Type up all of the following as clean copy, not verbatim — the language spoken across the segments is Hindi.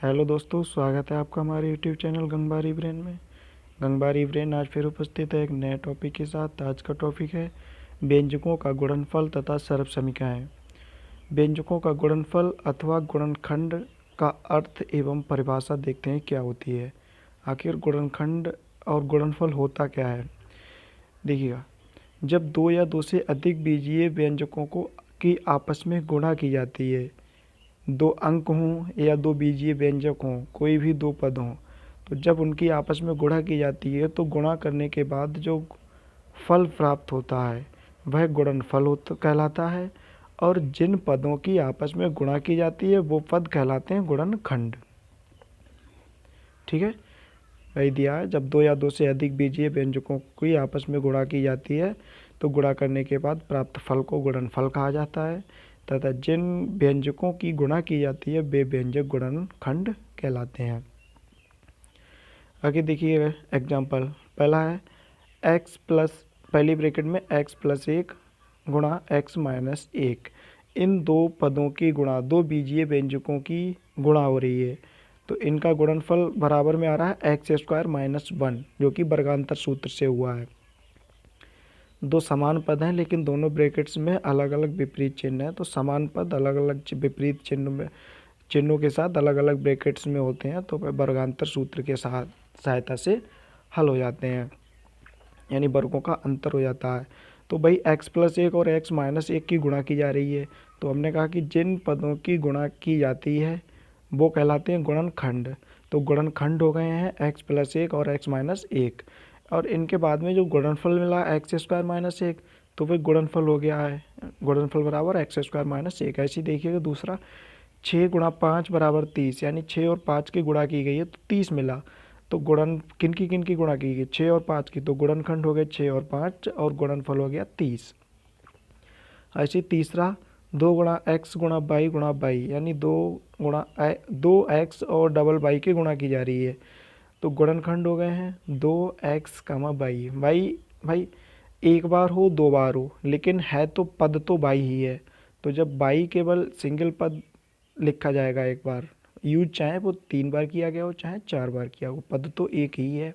हेलो दोस्तों, स्वागत है आपका हमारे यूट्यूब चैनल गंगबारी ब्रेन में। गंगबारी ब्रेन आज फिर उपस्थित है एक नए टॉपिक के साथ। आज का टॉपिक है व्यंजकों का गुणनफल तथा सर्वसमीकाएँ। व्यंजकों का गुणनफल अथवा गुणनखंड का अर्थ एवं परिभाषा देखते हैं क्या होती है। आखिर गुणनखंड और गुणनफल होता क्या है। देखिएगा, जब दो या दो से अधिक बीजीय व्यंजकों की आपस में गुणा की जाती है, दो अंक हों या दो बीजीय व्यंजक हों, कोई भी दो पद हों, तो जब उनकी आपस में गुणा की जाती है तो गुणा करने के बाद जो फल प्राप्त होता है वह गुणनफल कहलाता है। और जिन पदों की आपस में गुणा की जाती है वो पद कहलाते हैं गुणनखंड। ठीक है, वही दिया है। जब दो या दो से अधिक बीजीय व्यंजकों की आपस में गुणा की जाती है तो गुणा करने के बाद प्राप्त फल को गुणनफल कहा जाता है, तथा जिन व्यंजकों की गुणा की जाती है वे व्यंजक गुणनखंड कहलाते हैं। आगे देखिए एग्जाम्पल। पहला है x प्लस, पहली ब्रैकेट में x प्लस 1 गुणा x माइनस 1। इन दो पदों की गुणा, दो बीजीय व्यंजकों की गुणा हो रही है, तो इनका गुणनफल बराबर में आ रहा है एक्स स्क्वायर माइनस 1, जो कि वर्गांतर सूत्र से हुआ है। दो समान पद हैं लेकिन दोनों ब्रैकेट्स में अलग अलग विपरीत चिन्ह है, तो समान पद अलग अलग विपरीत चिन्हों के साथ अलग अलग ब्रैकेट्स में होते हैं, तो वह वर्गांतर सूत्र के सहायता से हल हो जाते हैं, यानी वर्गों का अंतर हो जाता है। तो भाई x प्लस 1 और x माइनस 1 की गुणा की जा रही है, तो हमने कहा कि जिन पदों की गुणा की जाती है वो कहलाते हैं गुणनखंड। तो गुणनखंड हो गए हैं x प्लस 1 और x माइनस 1, और इनके बाद में जो गुणनफल मिला एक्स स्क्वायर माइनस 1, तो वह गुणनफल हो गया है, गुणनफल बराबर एक्स स्क्वायर माइनस 1। ऐसे ही देखिएगा दूसरा, 6 गुणा 5 बराबर 30, यानी 6 और 5 की गुणा की गई है तो 30 मिला। तो गुणन किन की गुणा की गई, 6 और 5 की, तो गुणनखंड हो गए 6 और 5 और गुणनफल हो गया 30। ऐसे तीसरा, 2 गुणा एक्स गुणा बाई गुणा बाई, यानी 2 एक्स और डबल बाई की गुणा की जा रही है, तो गुणनखंड हो गए हैं 2 एक्स कामा बाई। बाई भाई एक बार हो दो बार हो, लेकिन है तो पद तो बाई ही है, तो जब बाई केवल सिंगल पद लिखा जाएगा एक बार, यूज चाहे वो 3 बार किया गया हो चाहे 4 बार किया हो, पद तो एक ही है।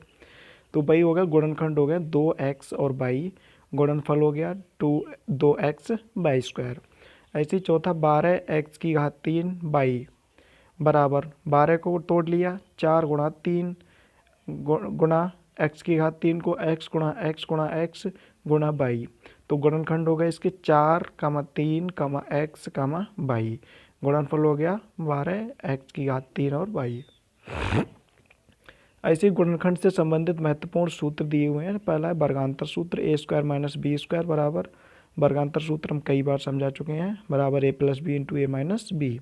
तो बाई हो गया, गुणनखंड हो गया 2 एक्स और बाई, गुणनफल हो गया 2 एक्स बाई स्क्वायर। ऐसे ही चौथा, 12 एक्स की घात 3 बाई बराबर, 12 को तोड़ लिया, 4 गुणा 3 गुणा एक्स की घात 3 को एक्स गुणा एक्स गुणा बाई, तो गुणनखंड हो गए इसके 4 कामा 3 कामा एक्स कामा बाई, गुणनफल हो गया 12 एक्स की घात 3 और बाई। ऐसे गुणनखंड से संबंधित महत्वपूर्ण सूत्र दिए हुए हैं। पहला है वर्गांतर सूत्र, ए स्क्वायर माइनस बी स्क्वायर बराबर, वर्गांतर सूत्र हम कई बार समझा चुके हैं, बराबर ए plus B into a minus B.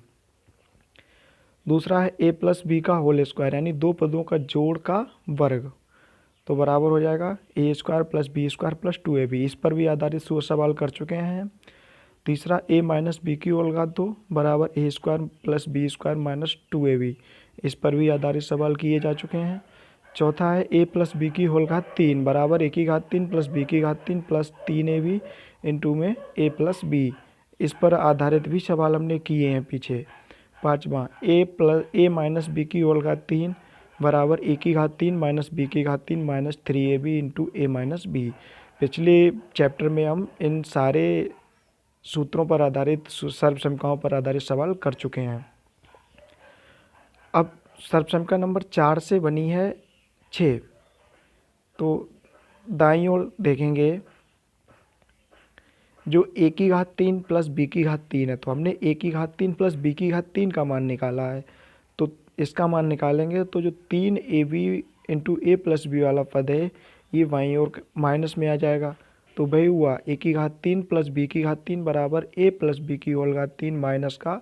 दूसरा है ए प्लस बी का होल स्क्वायर, यानी दो पदों का जोड़ का वर्ग, तो बराबर हो जाएगा A square plus B square plus 2ab। इस पर भी आधारित सवाल कर चुके हैं। तीसरा, ए माइनस बी की होल घात 2 बराबर A square plus B square minus 2ab। इस पर भी आधारित सवाल किए जा चुके हैं। चौथा है ए प्लस बी की होल घात 3 बराबर ए की घात 3 प्लस बी की घात 3 प्लस 3ab इंटू में ए प्लस बी। इस पर आधारित भी सवाल हमने किए हैं पीछे। पाँचवा, ए माइनस बी की होल घात 3 बराबर ए की घात 3 माइनस बी की घात 3 minus 3ab into a minus B. पिछले चैप्टर में हम इन सारे सूत्रों पर आधारित, सर्वसमीकाओं पर आधारित सवाल कर चुके हैं। अब सर्वसमीका नंबर 4 से बनी है 6, तो दाईं ओर देखेंगे, जो ए की घात 3 प्लस बी की घात 3 है, तो हमने ए की घात 3 प्लस बी की घात 3 का मान निकाला है, तो इसका मान निकालेंगे तो जो 3ab into a plus B वाला पद है ये बाईं ओर माइनस में आ जाएगा। तो वही हुआ, ए की घात 3 प्लस बी की घात 3 बराबर ए प्लस बी की होल घात 3 माइनस का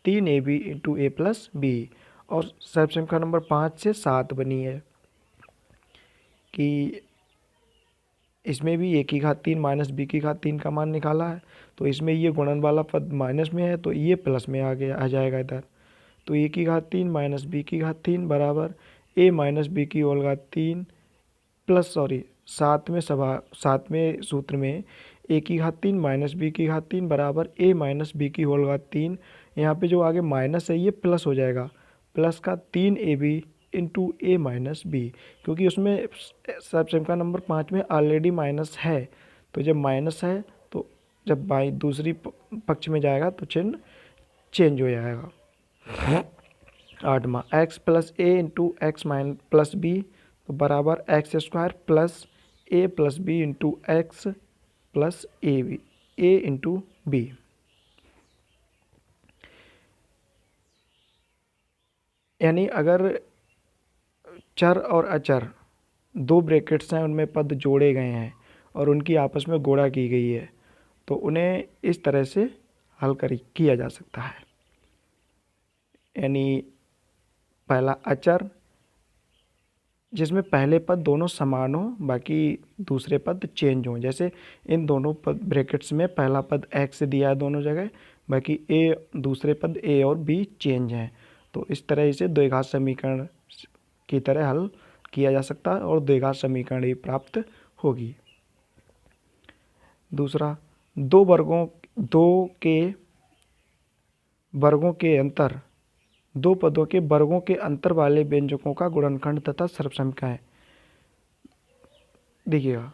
3ab into a plus B. और सर्वसमीका नंबर 5 से 7 बनी है कि इसमें भी ए की घात 3 माइनस बी की घात 3 का मान निकाला है, तो इसमें ये गुणन वाला पद माइनस में है तो ये प्लस में आ जाएगा इधर। तो ए की घात 3 माइनस बी की घात 3 बराबर ए माइनस बी की होल घात 3 प्लस सातवें सूत्र में ए की घात 3 माइनस बी की घात 3 बराबर ए माइनस बी की होल घात 3। यहाँ पे जो आगे माइनस है ये प्लस हो जाएगा, प्लस का 3ab into a minus B, क्योंकि उसमें सबसेम का नंबर 5 में ऑलरेडी माइनस है, तो जब माइनस है तो जब बाई दूसरी पक्ष में जाएगा तो चिन्ह चेंज हो जाएगा। 8वां X plus A into x minus plus B तो बराबर x square plus A plus B into x plus A B A into B. यानी अगर चर और अचर दो ब्रैकेट्स हैं, उनमें पद जोड़े गए हैं और उनकी आपस में गुणा की गई है, तो उन्हें इस तरह से हल किया जा सकता है। यानी पहला अचर जिसमें पहले पद दोनों समान हो, बाकी दूसरे पद चेंज हों। जैसे इन दोनों पद ब्रैकेट्स में पहला पद एक्स दिया है दोनों जगह, बाकी ए दूसरे पद ए और बी चेंज हैं, तो इस तरह इसे द्विघात समीकरण की तरह हल किया जा सकता है और द्विघात समीकरण ही प्राप्त होगी। दूसरा, दो पदों के वर्गों के अंतर वाले व्यंजकों का गुणनखंड तथा सर्वसमीकरण। देखिएगा,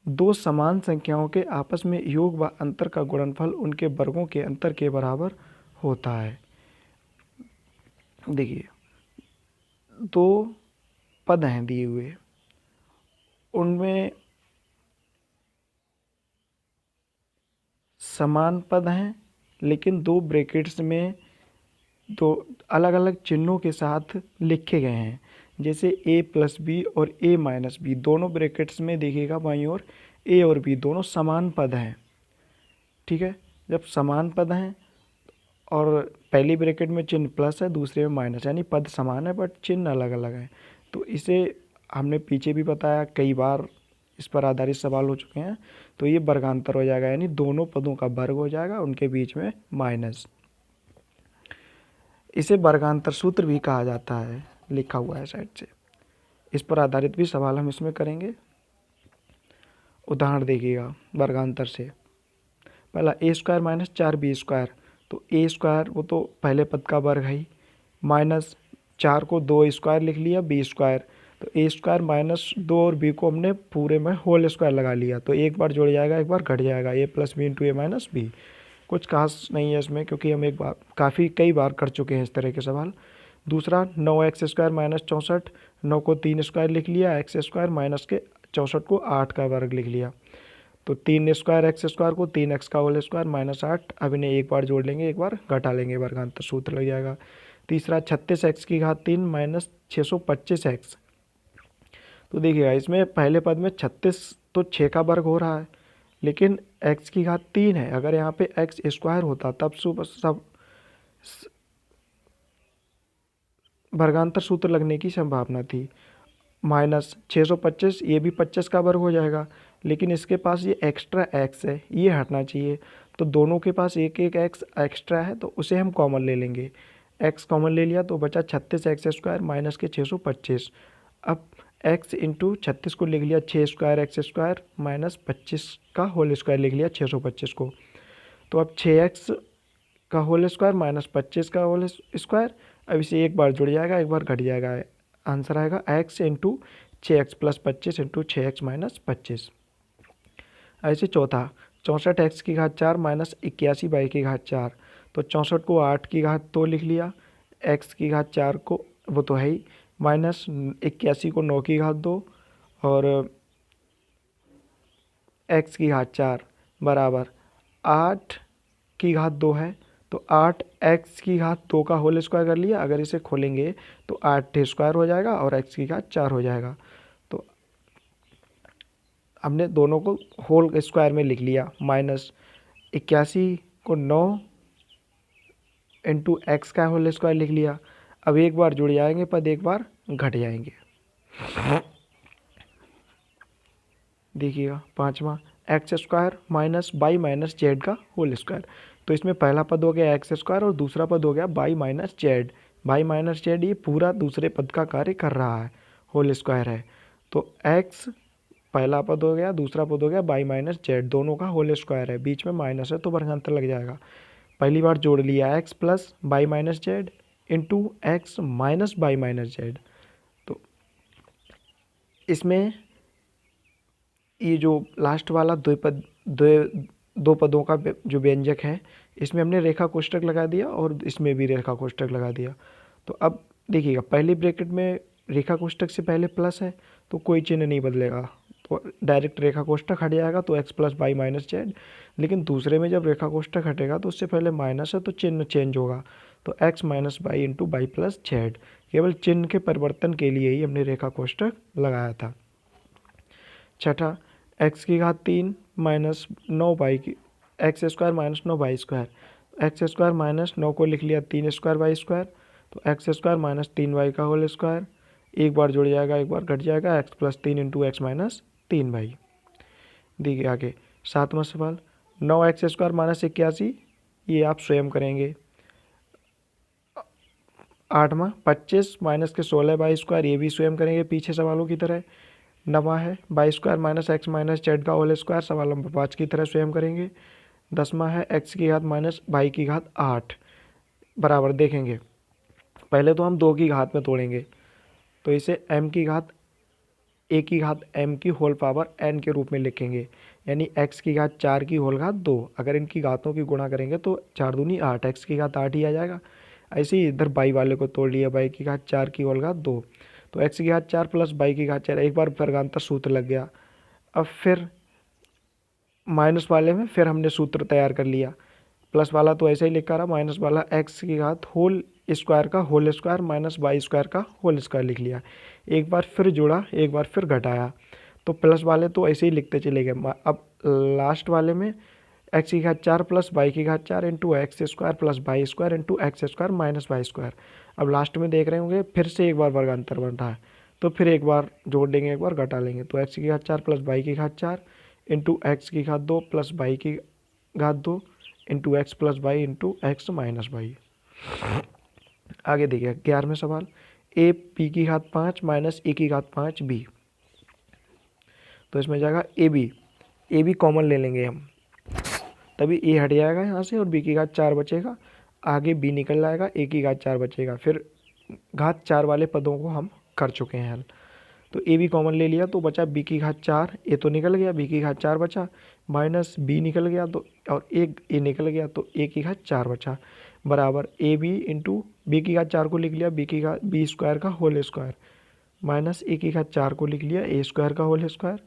दो समान संख्याओं के आपस में योग व अंतर का गुणनफल उनके वर्गों के अंतर के बराबर होता है। देखिए, दो पद हैं दिए हुए, उनमें समान पद हैं, लेकिन दो ब्रैकेट्स में दो अलग अलग चिन्हों के साथ लिखे गए हैं। जैसे a प्लस बी और a माइनस बी, दोनों ब्रैकेट्स में देखिएगा बाईं ओर a और b दोनों समान पद हैं। ठीक है, जब समान पद हैं और पहली ब्रैकेट में चिन्ह प्लस है, दूसरे में माइनस, यानी पद समान है बट चिन्ह अलग अलग हैं, तो इसे हमने पीछे भी बताया, कई बार इस पर आधारित सवाल हो चुके हैं, तो ये वर्गांतर हो जाएगा, यानी दोनों पदों का वर्ग हो जाएगा, उनके बीच में माइनस। इसे वर्गांतर सूत्र भी कहा जाता है, लिखा हुआ है साइड से। इस पर आधारित भी सवाल हम इसमें करेंगे। उदाहरण देखिएगा वर्गांतर से। पहला ए स्क्वायर माइनस 4b², तो ए स्क्वायर वो तो पहले पद का वर्ग है, माइनस 4 को 2 स्क्वायर लिख लिया b², तो ए स्क्वायर माइनस 2 और बी को हमने पूरे में होल स्क्वायर लगा लिया, तो एक बार जुड़ जाएगा एक बार घट जाएगा, ए plus B into a minus B. कुछ खास नहीं है इसमें, क्योंकि हम एक बार कई बार कर चुके हैं इस तरह के सवाल। दूसरा 9x² माइनस 64, 9 को 3 स्क्वायर लिख लिया, एक्स स्क्वायर माइनस के 64 को 8 का वर्ग लिख लिया, तो 3 स्क्वायर एक्स स्क्वायर को 3x का होल स्क्वायर माइनस 8, अब इन्हें एक बार जोड़ लेंगे एक बार घटा लेंगे, वर्गांतर सूत्र लग जाएगा। तीसरा 36x³ माइनस 625x, तो देखिएगा इसमें पहले पद में 36 तो 6 का वर्ग हो रहा है, लेकिन x³ 3 है, अगर यहाँ पे x स्क्वायर होता तब सब वर्गांतर सूत्र लगने की संभावना थी। माइनस 625, ये भी 25 का वर्ग हो जाएगा, लेकिन इसके पास ये एक्स्ट्रा x है, ये हटना चाहिए, तो दोनों के पास एक एक x एक्स्ट्रा है, तो उसे हम कॉमन ले लेंगे। x कॉमन ले लिया तो बचा 36x² माइनस के 625। अब x इंटू 36 को लिख लिया 6 स्क्वायर x² माइनस 25 का होल स्क्वायर लिख लिया 625 को, तो अब 6x का होल स्क्वायर माइनस 25 का होल स्क्वायर, अब इसे एक बार जुड़ जाएगा एक बार घट जाएगा, आंसर आएगा x into 6x plus 25 into 6x minus 25। ऐसे चौथा 64x³ माइनस 81/4, तो 64 को 8 की घात 2 लिख लिया, x³ को वो तो है ही, माइनस 81 को 9 की घात 2 और x³ बराबर 8 की घात 2 है, तो 8x² का होल स्क्वायर कर लिया, अगर इसे खोलेंगे तो 8 स्क्वायर हो जाएगा और x³ हो जाएगा, तो हमने दोनों को होल स्क्वायर में लिख लिया। माइनस 81 को 9 इंटू एक्स का होल स्क्वायर लिख लिया, अब एक बार जुड़ जाएंगे पद एक बार घट जाएंगे। देखिएगा पांचवा x² minus y minus z का होल स्क्वायर, तो इसमें पहला पद हो गया x² और दूसरा पद हो गया by minus Z. By minus Z ये पूरा दूसरे पद का कार्य कर रहा है, होल स्क्वायर है, तो x पहला पद हो गया, दूसरा पद हो गया बाई माइनस जेड, दोनों का होल स्क्वायर है, बीच में माइनस है तो वर्गांतर लग जाएगा। पहली बार जोड़ लिया x plus by minus Z into x minus y minus Z. तो इसमें ये जो लास्ट वाला दो पदों का जो व्यंजक है, इसमें हमने रेखा कोष्ठक लगा दिया और इसमें भी रेखा कोष्ठक लगा दिया। तो अब देखिएगा, पहली ब्रैकेट में रेखा कोष्ठक से पहले प्लस है तो कोई चिन्ह नहीं बदलेगा, तो डायरेक्ट रेखा कोष्ठक हट जाएगा तो x plus by minus Z. लेकिन दूसरे में जब रेखा कोष्ठक हटेगा तो उससे पहले माइनस है तो चिन्ह चेंज होगा, तो x minus by into by plus Z. केवल चिन्ह के परिवर्तन के लिए ही हमने रेखा कोष्ठक लगाया था। छठा, एक्स की घात 3 माइनस 9 बाई की x square minus 9 y square. X square minus 9 को लिख लिया 3 स्क्वायर बाई स्क्वायर, तो एक्स स्क्वायर माइनस 3 वाई का होल स्क्वायर। एक बार जुड़ जाएगा एक बार घट जाएगा, x plus 3 into x minus 3 y. देखिए आगे 7वां सवाल, 9 एक्स स्क्वायर माइनस 81, ये आप स्वयं करेंगे। 8वां, 25 माइनस के 16 बाई स्क्वायर, ये भी स्वयं करेंगे पीछे सवालों की तरह। 9वां है by square minus x minus z का होल स्क्वायर, सवाल नंबर 5 की तरह स्वयं करेंगे। 10वां है एक्स की घात माइनस बाई की घात 8 बराबर, देखेंगे पहले तो हम 2 की घात में तोड़ेंगे, तो इसे m की घात a की घात m की होल पावर n के रूप में लिखेंगे, यानी x की घात 4 की होल घात 2। अगर इनकी घातों की गुणा करेंगे तो 4 दूनी 8, x की घात 8 ही आ जाएगा। ऐसे ही इधर बाई वाले को तोड़ लिया, बाई की घात 4 की होल घात 2, तो x की घात 4 प्लस बाई की घात 4, एक बार वर्गांतर सूत्र लग गया। अब फिर माइनस वाले में फिर हमने सूत्र तैयार कर लिया, प्लस वाला तो ऐसे ही लिखा रहा, माइनस वाला एक्स की घात होल स्क्वायर का whole square minus y square का होल स्क्वायर लिख लिया। एक बार फिर जोड़ा एक बार फिर घटाया, तो प्लस वाले तो ऐसे ही लिखते चले गए। अब लास्ट वाले में एक्स की घात 4 प्लस बाई की घात 4 into x square plus y square into x square minus y square. अब लास्ट में देख रहे होंगे फिर से एक बार वर्गांतर बन रहा है, तो फिर एक बार जोड़ देंगे एक बार घटा लेंगे, तो एक्स की घात 4 प्लस बाई की घात 4 इंटू एक्स की घात 2 प्लस बाई की घात 2 into x plus by into x minus by. आगे देखिए 11वें सवाल, ए पी की घात 5 माइनस ए की घात 5 बी। तो इसमें जाएगा ए बी कॉमन ले लेंगे हम, तभी ए हट जाएगा यहाँ से और बी की घात 4 बचेगा, आगे बी निकल जाएगा, ए की घात 4 बचेगा। फिर घात 4 वाले पदों को हम कर चुके हैं हल, तो ए बी कॉमन ले लिया तो बचा बी की घात 4, ए तो निकल गया, बी की घात 4 बचा, माइनस बी निकल गया तो और एक ए निकल गया तो ए की घात 4 बचा, बराबर ए बी इंटू बी की घात 4 को लिख लिया बी की घात बी स्क्वायर का होल स्क्वायर माइनस ए की घात 4 को लिख लिया ए स्क्वायर का होल स्क्वायर।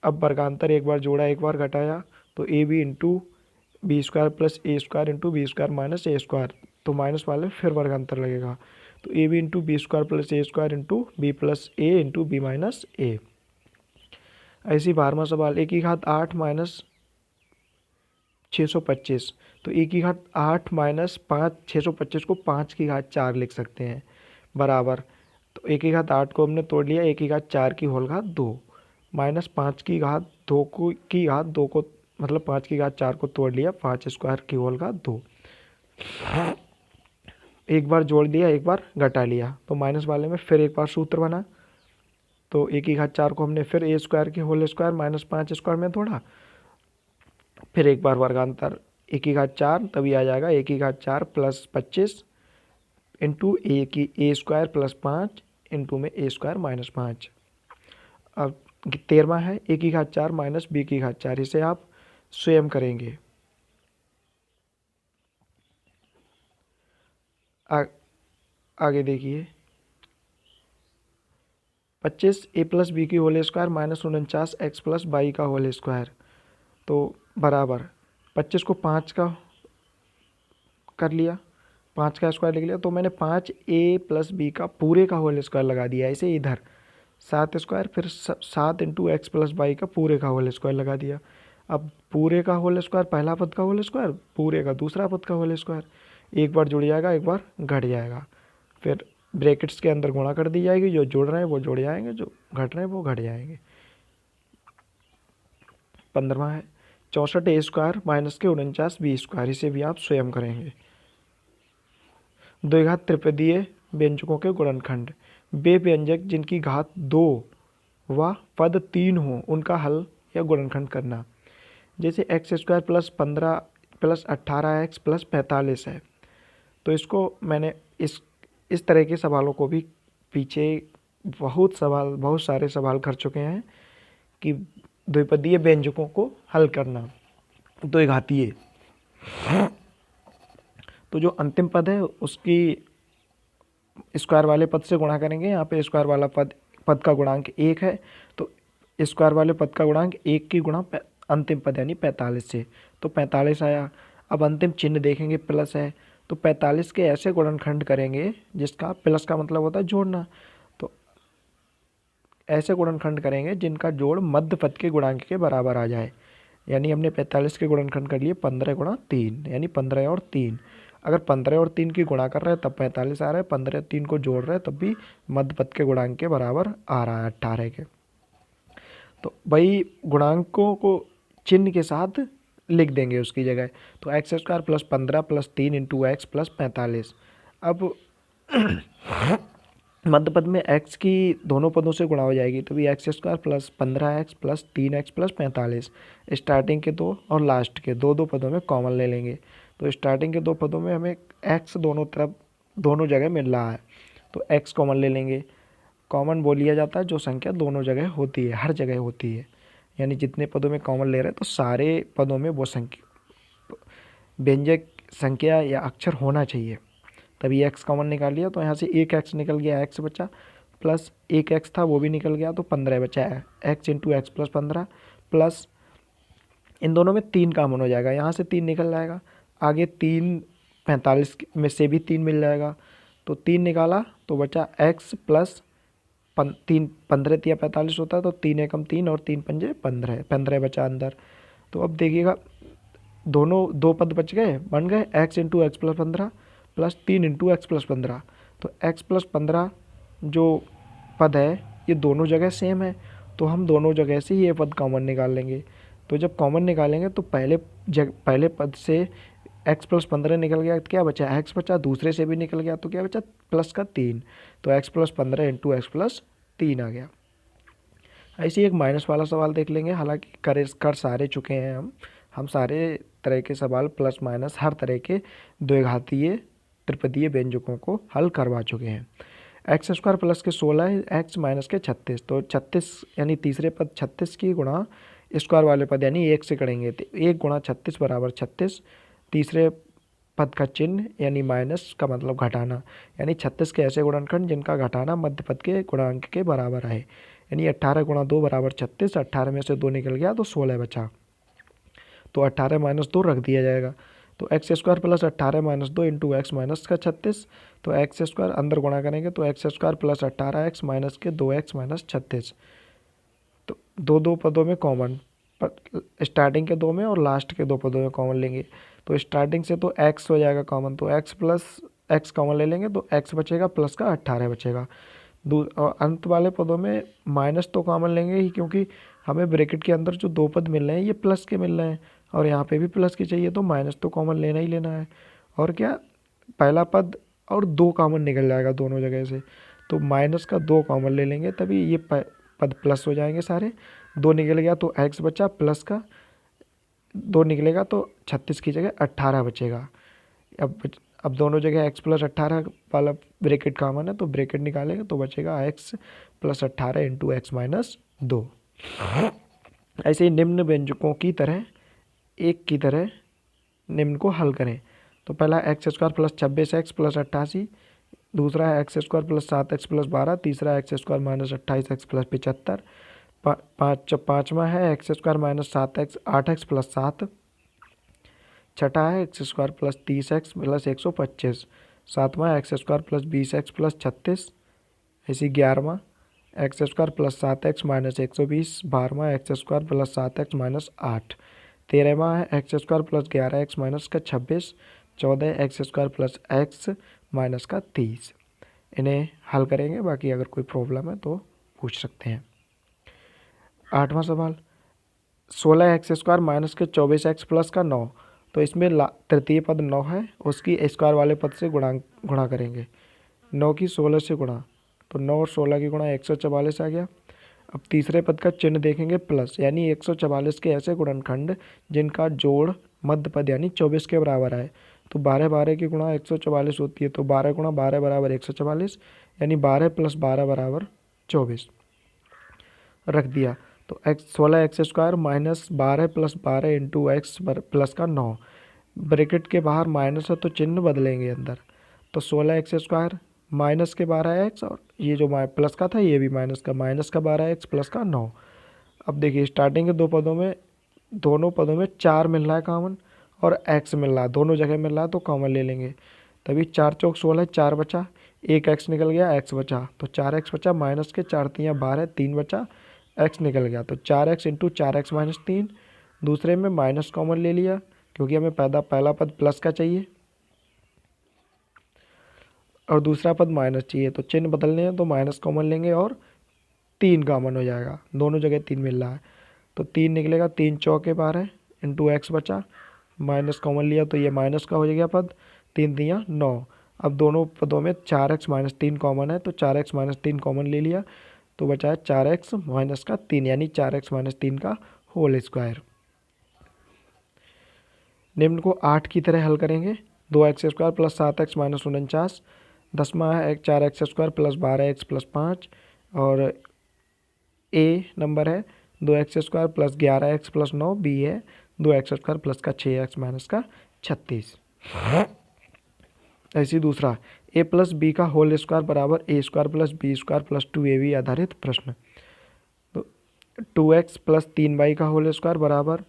अब वर्गांतर एक बार जोड़ा एक बार घटाया, तो A B into B square plus A square into B square minus A square, तो माइनस वाले फिर वर्गांतर लगेगा, तो A B into B square plus A square into B plus A into B minus A. ऐसी 12वां सवाल, ए की घात 8 माइनस 625, तो ए की घात 8 माइनस 5 625 को 5 की घात 4 लिख सकते हैं, बराबर, तो ए की घात 8 को हमने तोड़ लिया, ए की घात 4 की होल घात 2 माइनस 5 की घात 2 को मतलब 5 की घात 4 को तोड़ लिया, 5 स्क्वायर की होल घात 2, एक बार जोड़ दिया एक बार घटा लिया, तो माइनस वाले में फिर एक बार सूत्र बना, तो ए की घात 4 को हमने फिर ए स्क्वायर की होल स्क्वायर माइनस 5 स्क्वायर में तोड़ा, फिर एक बार वर्गांतर ए की घात 4, तभी आ जाएगा ए की घात 4 प्लस 25 इंटू ए की ए स्क्वायर प्लस 5 इंटू में ए स्क्वायर माइनस 5। अब 13वां है ए की घात 4 माइनस बी की घात 4, इसे आप स्वयं करेंगे। आगे देखिए 25 ए प्लस बी की whole square minus 49 x plus y का होल स्क्वायर, तो बराबर 25 को 5 का कर लिया, 5 का स्क्वायर लिख लिया, तो मैंने 5 ए प्लस बी का पूरे का होल स्क्वायर लगा दिया, ऐसे इधर 7 स्क्वायर फिर 7 इंटू एक्स प्लस बाई का पूरे का होल स्क्वायर लगा दिया। अब पूरे का होल स्क्वायर पहला पद का होल स्क्वायर, पूरे का दूसरा पद का होल स्क्वायर, एक बार जुड़ जाएगा एक बार घट जाएगा, फिर ब्रैकेट्स के अंदर गुणा कर दी जाएगी, जो जुड़ रहे हैं वो जुड़ जाएंगे, जो घट रहे हैं वो घट जाएंगे। 15वां है 64 ए स्क्वायर माइनस के 49 बी स्क्वायर, इसे भी आप स्वयं करेंगे। द्विघात त्रिपदीय व्यंजकों के गुणनखंड, वे व्यंजक जिनकी घात 2 व पद 3 हो उनका हल या गुणनखंड करना। जैसे x square plus 15 plus 18 x plus 45 है, तो इसको मैंने इस तरह के सवालों को भी पीछे बहुत सारे सवाल कर चुके हैं कि द्विपदीय व्यंजकों को हल करना, द्विघातीय। तो जो अंतिम पद है उसकी स्क्वायर वाले पद से गुणा करेंगे। यहाँ पे स्क्वायर वाला पद का गुणांक 1 है, तो स्क्वायर वाले पद का गुणांक 1 की गुणा अंतिम पद यानी 45 से, तो 45 आया। अब अंतिम चिन्ह देखेंगे, प्लस है, तो 45 के ऐसे गुणनखंड करेंगे जिसका प्लस का मतलब होता है जोड़ना, तो ऐसे गुणनखंड करेंगे जिनका जोड़ मध्य पद के गुणांक के बराबर आ जाए। यानी हमने 45 के गुणनखंड कर लिए 15 गुणा 3, यानी 15 और 3। अगर 15 और 3 की गुणा कर रहे हैं तब 45 आ रहा है, 15 3 को जोड़ रहे हैं तब भी मध्य पद के गुणांक के बराबर आ रहा है 18 के। तो भाई गुणांकों को चिन्ह के साथ लिख देंगे उसकी जगह। तो x square plus 15 plus 3 into x plus 45। अब मध्य पद में एक्स की दोनों पदों से गुणा हो जाएगी, तो भी x square plus 15x plus 3x plus 45। Starting के दो और लास्ट के दो पदों में कॉमन ले लेंगे। तो स्टार्टिंग के दो पदों में हमें x दोनों जगह मिल रहा है, तो x कॉमन ले लेंगे। कॉमन वो लिया जाता है जो संख्या दोनों जगह होती है, हर जगह होती है। यानी जितने पदों में कॉमन ले रहे हैं तो सारे पदों में वो संख्या व्यंजक संख्या या अक्षर होना चाहिए। तभी x कॉमन निकाल लिया, तो यहाँ से एक x निकल गया, x बचा, प्लस एक x था वो भी निकल गया, तो 15 बचा है। x into x plus 15 plus इन दोनों में 3 कॉमन हो जाएगा, यहाँ से 3 निकल जाएगा। आगे 3 45 में से भी 3 मिल जाएगा, तो 3 निकाला तो बचा x प्लस 3 15 या 45 होता है, तो 3 एकम 3 और 3 पंजे 15 बचा अंदर। तो अब देखिएगा दोनों दो पद बच गए, बन गए x into x plus 15 plus 3 into x plus 15। तो x प्लस 15 जो पद है ये दोनों जगह सेम है, तो हम दोनों जगह से ये पद कॉमन निकाल लेंगे। तो जब कॉमन निकालेंगे तो पहले पद से x प्लस 15 निकल गया, तो क्या बचा x बचा, दूसरे से भी निकल गया तो क्या बचा प्लस का 3, तो x plus 15 into x plus 3 आ गया। ऐसे ही एक माइनस वाला सवाल देख लेंगे। हालांकि कर सारे चुके हैं हम सारे तरह के सवाल प्लस माइनस हर तरह के द्विघातीय त्रिपदीय व्यंजकों को हल करवा चुके हैं। एक्स स्क्वायर प्लस के 16 एक्स माइनस के 36, तो 36 यानी तीसरे पद 36 की गुणा स्क्वायर वाले पद यानी 1 से करेंगे, तो 1 गुणा 36 बराबर 36। तीसरे पद का चिन्ह यानी माइनस का मतलब घटाना, यानी 36 के ऐसे गुणनखंड जिनका घटाना मध्य पद के गुणांक के बराबर है। यानी 18 गुणा 2 बराबर 36, 18 में से 2 निकल गया तो 16 बचा, तो 18 माइनस 2 रख दिया जाएगा। तो x square plus 18 minus 2 into x minus का 36, तो एक्स स्क्वायर अंदर गुणा करेंगे तो x square plus 18x minus के 2x माइनस 36। तो दो पदों में कॉमन, स्टार्टिंग के दो में और लास्ट के दो पदों में कॉमन लेंगे। तो स्टार्टिंग से तो x हो जाएगा कॉमन, तो x प्लस x कॉमन ले लेंगे तो x बचेगा प्लस का 18 बचेगा। और अंत वाले पदों में माइनस तो कॉमन लेंगे ही, क्योंकि हमें ब्रैकेट के अंदर जो दो पद मिल रहे हैं ये प्लस के मिल रहे हैं और यहाँ पे भी प्लस के चाहिए, तो माइनस तो कॉमन लेना ही लेना है। और क्या पहला पद और 2 कॉमन निकल जाएगा दोनों जगह से, तो माइनस का 2 कॉमन ले लेंगे तभी ये पद प्लस हो जाएंगे सारे। 2 निकल गया तो x बचा, प्लस का 2 निकलेगा तो 36 की जगह 18 बचेगा। अब दोनों जगह x प्लस 18 वाला ब्रैकेट कॉमन है, तो ब्रैकेट निकालेंगे तो बचेगा x plus 18 into x minus 2। ऐसे ही निम्न व्यंजकों की तरह एक की तरह निम्न को हल करें। तो पहला x square plus 26x plus 88, दूसरा है x square plus 7x plus 12, तीसरा है x square minus 28x plus 75, पाँचवा है x square minus 7x 8x plus 7, छठा है x square plus 30x plus 125, सातवां x square plus 20x plus 36, ऐसी 11वां X square plus 7x minus 120, 12वां X square plus 7x minus 8, 13वां है x square plus 11x minus का 26, 14 X square plus x minus का 30। इन्हें हल करेंगे, बाकी अगर कोई प्रॉब्लम है तो पूछ सकते हैं। 8वां सवाल 16 एक्स स्क्वायर माइनस के 24x प्लस का 9, तो इसमें तृतीय पद 9 है, उसकी स्क्वायर वाले पद से गुणा करेंगे। 9 की 16 से गुणा, तो 9 और 16 की गुणा 144 आ गया। अब तीसरे पद का चिन्ह देखेंगे प्लस, यानी 144 के ऐसे गुणनखंड जिनका जोड़ मध्य पद यानी 24 के बराबर है, तो 12 12 की गुणा 144 होती है, तो 12 गुणा 12 बराबर 144, यानी 12 + 12 बराबर 24 रख दिया। तो x 16 x² minus 12 + 12 into x plus का 9, ब्रैकेट के बाहर माइनस है तो चिन्ह बदलेंगे अंदर। तो 16 x² माइनस के 12 x, और ये जो प्लस का था ये भी माइनस का 12 x प्लस का 9। अब देखिए स्टार्टिंग के दोनों पदों में 4 मिल रहा है कॉमन, और x मिल रहा है, दोनों जगह मिल रहा है तो कॉमन ले लेंगे। तभी 4 चौक 16, 4 बचा, एक x निकल गया, x बचा, तो 4x बचा, माइनस के 4 3 12, 3 बचा, x निकल गया, तो 4x इंटू 4x माइनस 3। दूसरे में माइनस कॉमन ले लिया क्योंकि हमें पहला पद प्लस का चाहिए और दूसरा पद माइनस चाहिए, तो चिन्ह बदलने हैं तो माइनस कॉमन लेंगे और 3 कॉमन हो जाएगा, दोनों जगह 3 मिल रहा है, तो 3 निकलेगा, 3 चौके 12 इंटू एक्स बचा, माइनस कॉमन लिया तो ये माइनस का हो गया पद, 3 दिया 9। अब दोनों पदों में 4x माइनस 3 कॉमन है, तो 4x माइनस 3 कॉमन ले लिया, तो बचा है 4x माइनस का 3, यानी 4x माइनस 3 का होल स्क्वायर। निम्न को 8 की तरह हल करेंगे। 2x² प्लस 7x माइनस 49, 10वां है 4x² प्लस 12x प्लस 5, और ए नंबर है 2x² plus 11x plus 9, B है 2x² प्लस का 6x माइनस का 36। ऐसी दूसरा a प्लस बी का होल स्क्वायर बराबर a² plus b² plus 2ab आधारित प्रश्न। तो 2x प्लस 3y का होल स्क्वायर बराबर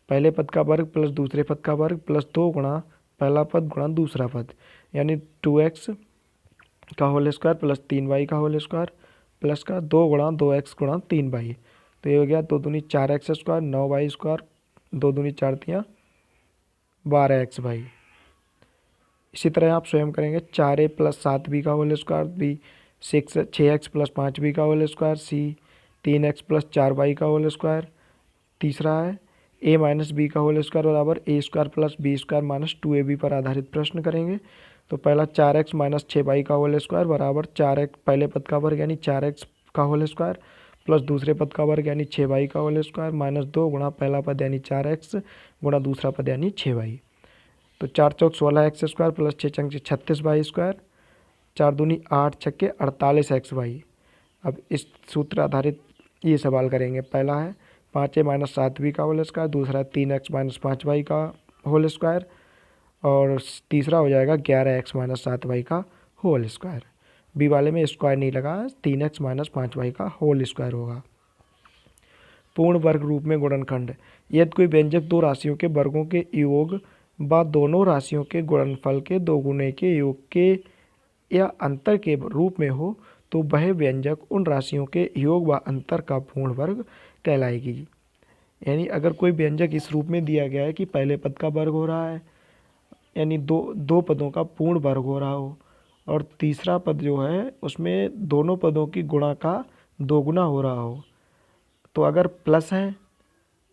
पहले पद का वर्ग प्लस दूसरे पद का वर्ग प्लस 2 गुणा पहला पद गुणा दूसरा पद, यानी 2x का होल स्क्वायर प्लस 3y का होल स्क्वायर प्लस का 2 गुणा 2x गुणा 3y। तो ये हो गया 2 दूनी 4x², 9y², 2 दूनी 4 तियाँ 12xy। इसी तरह आप स्वयं करेंगे 4a प्लस 7b का whole square, B 6x plus 5b का होल स्क्वायर, सी 3x प्लस 4y का होल स्क्वायर। तीसरा है a माइनस बी का होल स्क्वायर बराबर a² plus b² minus 2ab पर आधारित प्रश्न करेंगे। तो पहला 4x माइनस 6y का होल स्क्वायर बराबर 4x पहले पद का वर्ग यानी 4x का होल स्क्वायर प्लस दूसरे पद का वर्ग यानी 6y का होल स्क्वायर माइनस 2 गुणा पहला पद यानी 4x गुणा दूसरा पद यानी 6y। तो 4 चौक 16x² प्लस 6 चंक 36y², 4 दूनी 8 छक्के 48xy। अब इस सूत्र आधारित ये सवाल करेंगे। पहला है 5a माइनस 7b का होल स्क्वायर, दूसरा 3x माइनस 5y का होल स्क्वायर, और तीसरा हो जाएगा 11x माइनस 7y का होल स्क्वायर। बी वाले में स्क्वायर नहीं लगा, 3x माइनस 5y का होल स्क्वायर होगा। पूर्ण वर्ग रूप में गुणनखंड। यदि कोई व्यंजक दो राशियों के वर्गों के योग व दोनों राशियों के गुणनफल के दोगुने के योग के या अंतर के रूप में हो तो वह व्यंजक उन राशियों के योग व अंतर का पूर्ण वर्ग कहलाएगी। यानी अगर कोई व्यंजक इस रूप में दिया गया है कि पहले पद का वर्ग हो रहा है, यानी दो पदों का पूर्ण वर्ग हो रहा हो, और तीसरा पद जो है उसमें दोनों पदों की गुणा का दोगुना हो रहा हो, तो अगर प्लस है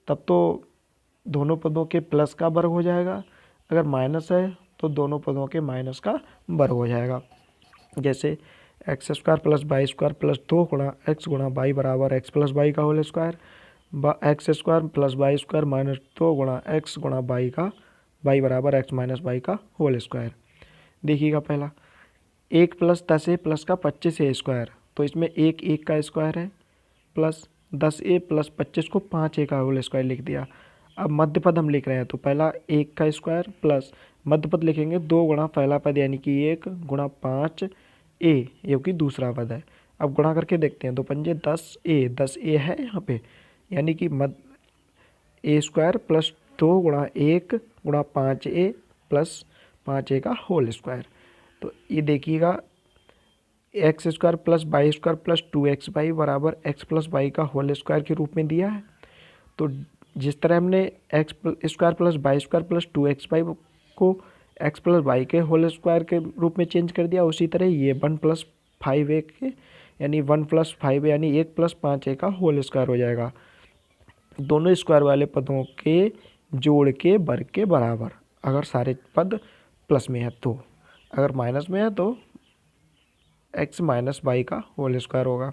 तब तो दोनों पदों के प्लस का वर्ग हो जाएगा, अगर माइनस है तो दोनों पदों के माइनस का वर्ग हो जाएगा। जैसे x² प्लस y² प्लस 2 गुणा x गुणा y बराबर x प्लस y का whole square, x² plus y² minus 2 गुणा x गुणा y का y बराबर x माइनस y का होल स्क्वायर। देखिएगा पहला 1 प्लस 10a प्लस का 25a स्क्वायर, तो इसमें 1 का स्क्वायर है प्लस 10a प्लस 25 को 5a का होल स्क्वायर लिख दिया। अब मध्य पद हम लिख रहे हैं तो पहला 1 का स्क्वायर प्लस मध्य पद लिखेंगे 2 गुणा पहला पद यानी कि 1 गुणा 5a, ये कि दूसरा पद है। अब गुणा करके देखते हैं, 2 पंजे 10a है यहाँ पे, यानी कि a² प्लस 2 गुणा 1 गुणा 5a प्लस 5a का होल स्क्वायर। तो ये देखिएगा x² plus y² plus 2xy बराबर x प्लस y का होल स्क्वायर के रूप में दिया है। तो जिस तरह हमने x² plus y² plus 2xy को x प्लस y के होल स्क्वायर के रूप में चेंज कर दिया, उसी तरह ये 1 प्लस 5a के यानी 1 प्लस 5 यानी 1 प्लस 5a का होल स्क्वायर हो जाएगा। दोनों स्क्वायर वाले पदों के जोड़ के वर्ग के बराबर, अगर सारे पद प्लस में है तो, अगर माइनस में है तो x माइनस y का होल स्क्वायर होगा।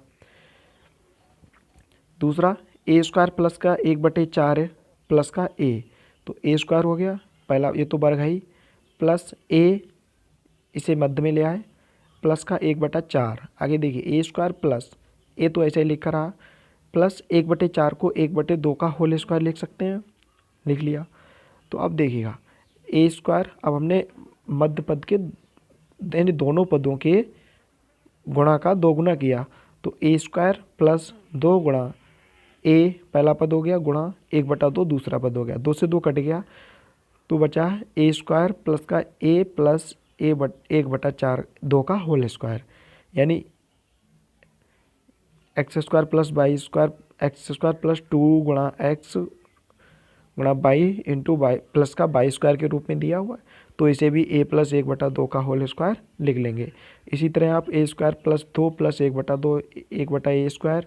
दूसरा a² प्लस का 1/4 है प्लस का a, तो a² हो गया, पहला ये तो वर्ग है ही, प्लस ए, इसे मध्य में ले आए, प्लस का 1/4। आगे देखिए a² प्लस ए तो ऐसे ही लिखा रहा, प्लस 1/4 को 1/2 का होल स्क्वायर लिख सकते हैं, लिख लिया। तो अब देखिएगा a², अब हमने मध्य पद के यानी दोनों पदों के गुणा का 2 गुना किया, तो a² प्लस 2 गुणा a पहला पद हो गया, गुणा 1/2 दूसरा पद हो गया, 2 से 2 कट गया, तो बचा है a² प्लस का a प्लस 1/4 2 का होल स्क्वायर, यानी x² plus y² x² plus 2 गुणा x गुणा बाई इंटू बाई प्लस का y² के रूप में दिया हुआ है, तो इसे भी a प्लस 1/2 का होल स्क्वायर लिख लेंगे। इसी तरह आप a² plus 2 plus 1/2 1/a²,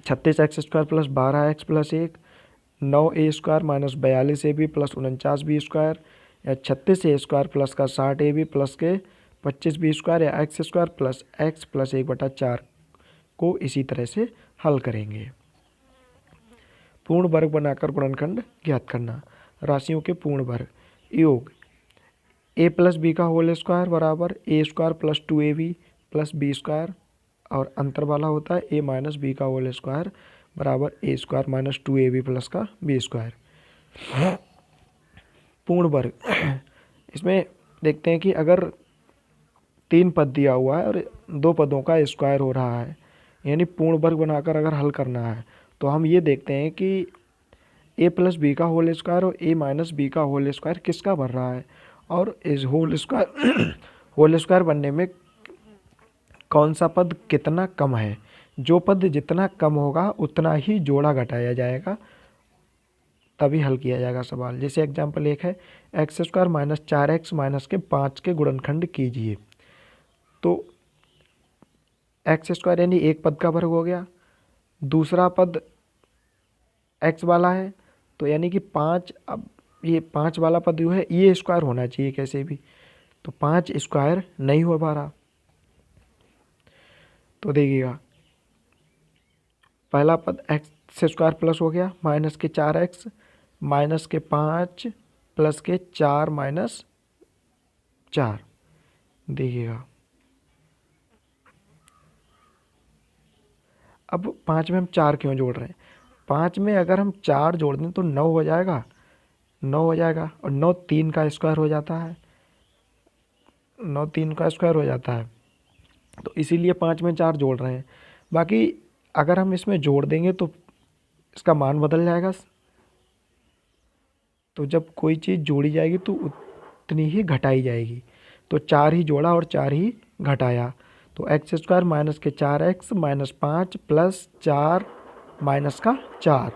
36x² plus 12x plus 1, 9a² minus 42ab plus 49b², या 36a² प्लस का 60ab प्लस के 25b² या x² प्लस x प्लस 1/4 को इसी तरह से हल करेंगे। पूर्ण वर्ग बनाकर गुणनखंड ज्ञात करना। राशियों के पूर्ण वर्ग। योग a प्लस बी का होल स्क्वायर बराबर a² plus 2ab plus b², और अंतर वाला होता है a माइनस बी का होल स्क्वायर बराबर a² माइनस 2ab प्लस का b²। पूर्ण वर्ग, इसमें देखते हैं कि अगर 3 पद दिया हुआ है और 2 पदों का स्क्वायर हो रहा है, यानी पूर्ण वर्ग बनाकर अगर हल करना है, तो हम ये देखते हैं कि a प्लस बी का होल स्क्वायर और a माइनस बी का होल स्क्वायर किसका बन रहा है, और इस होल स्क्वायर बनने में कौन सा पद कितना कम है। जो पद जितना कम होगा उतना ही जोड़ा घटाया जाएगा, तभी हल किया जाएगा सवाल। जैसे एग्जाम्पल 1 है x² माइनस 4x माइनस के 5 के गुणनखंड कीजिए, तो x² यानी एक पद का वर्ग हो गया, दूसरा पद x वाला है, तो यानी कि 5, अब ये 5 वाला पद जो है ये स्क्वायर होना चाहिए कैसे भी, तो 5 स्क्वायर नहीं हो पा रहा। तो देखिएगा पहला पद x² प्लस हो गया माइनस के 4x माइनस के 5 प्लस के 4 माइनस 4। देखिएगा अब 5 में हम 4 क्यों जोड़ रहे हैं, 5 में अगर हम 4 जोड़ दें तो 9 हो जाएगा, 9 हो जाएगा, और 9 3 का स्क्वायर हो जाता है, 9 3 का स्क्वायर हो जाता है, तो इसीलिए 5 में 4 जोड़ रहे हैं। बाकी अगर हम इसमें जोड़ देंगे तो इसका मान बदल जाएगा, तो जब कोई चीज़ जोड़ी जाएगी तो उतनी ही घटाई जाएगी, तो 4 ही जोड़ा और 4 ही घटाया, तो x² माइनस के 4x माइनस 5 प्लस 4 माइनस का 4।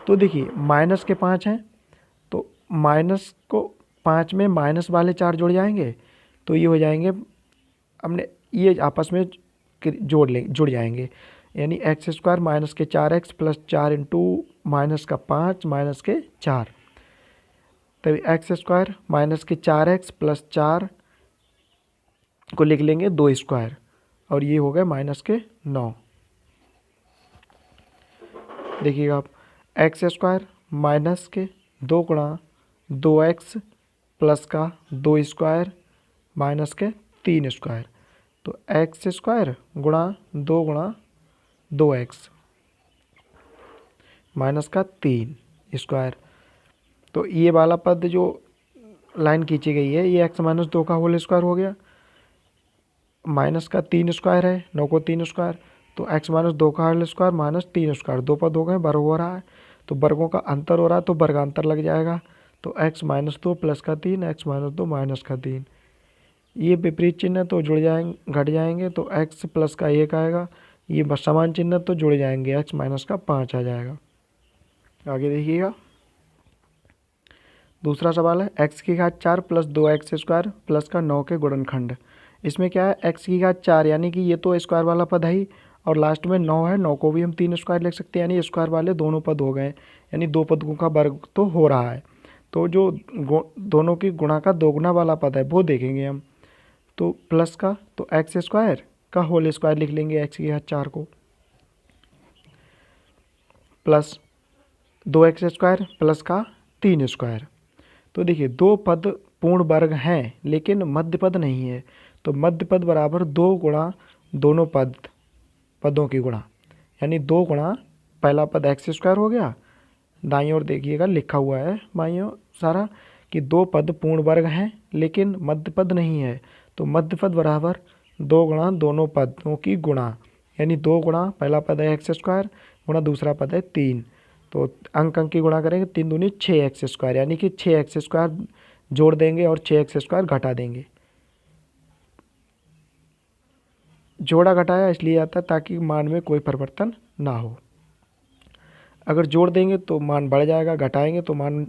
तो देखिए माइनस के 5 हैं, तो माइनस को 5 में माइनस वाले 4 जुड़ जाएंगे, तो ये हो जाएंगे, हमने ये आपस में जुड़ जाएंगे, यानी x² माइनस के 4x प्लस 4 इंटू माइनस का 5 माइनस के 4, तभी x² माइनस के 4x प्लस 4 को लिख लेंगे 2 स्क्वायर, और ये हो गए माइनस के 9। देखिएगा आप x² माइनस के 2 गुणा 2x प्लस का 2 स्क्वायर माइनस के 3 स्क्वायर, तो x² गुणा 2x माइनस का 3 स्क्वायर, तो ये वाला पद जो लाइन खींची गई है ये x माइनस 2 का होल स्क्वायर हो गया, माइनस का 3 स्क्वायर है, 9 को 3 स्क्वायर, तो x माइनस 2 का होल स्क्वायर माइनस 3 स्क्वायर, 2 पद हो गए, वर्ग हो रहा है, तो वर्गों का अंतर हो रहा है, तो वर्गांतर लग जाएगा, तो x माइनस 2 प्लस का 3 x माइनस 2 माइनस का 3, ये विपरीत चिन्ह तो जुड़ जाएंगे घट जाएंगे, तो x प्लस का 1 आएगा, ये समान चिन्ह तो जुड़ जाएंगे, x माइनस का 5 आ जाएगा। आगे देखिएगा दूसरा सवाल है x की घात 4 प्लस 2x² प्लस का 9 के गुणनखंड। इसमें क्या है x की घात 4, यानी कि ये तो स्क्वायर वाला पद है ही, और लास्ट में 9 है, 9 को भी हम 3 स्क्वायर लिख सकते हैं, यानी स्क्वायर वाले दोनों पद हो गए, यानी 2 पदों का वर्ग तो हो रहा है, तो जो दोनों की गुणा का 2 गुना वाला पद है वो देखेंगे हम, तो प्लस का तो x² का होल स्क्वायर लिख लेंगे x की घात 4 को, प्लस 2x² प्लस का 3 स्क्वायर। तो देखिए 2 पद पूर्ण वर्ग हैं लेकिन मध्य पद नहीं है, तो मध्य पद बराबर 2 गुणा दोनों पदों की गुणा, यानी 2 गुणा पहला पद एक्स स्क्वायर हो गया, दाईं ओर देखिएगा लिखा हुआ है बाईं ओर सारा कि 2 पद पूर्ण वर्ग हैं लेकिन मध्य पद नहीं है, तो मध्य पद बराबर 2 गुणा दोनों पदों की गुणा, यानी 2 गुणा पहला पद है एक्स स्क्वायर गुणा दूसरा पद है 3, तो अंक की गुणा करेंगे 3 दूनी 6 एक्स स्क्वायर, यानी कि 6 एक्स स्क्वायर जोड़ देंगे और 6 एक्स स्क्वायर घटा देंगे। जोड़ा घटाया इसलिए आता है ताकि मान में कोई परिवर्तन ना हो। अगर जोड़ देंगे तो मान बढ़ जाएगा, घटाएंगे तो मान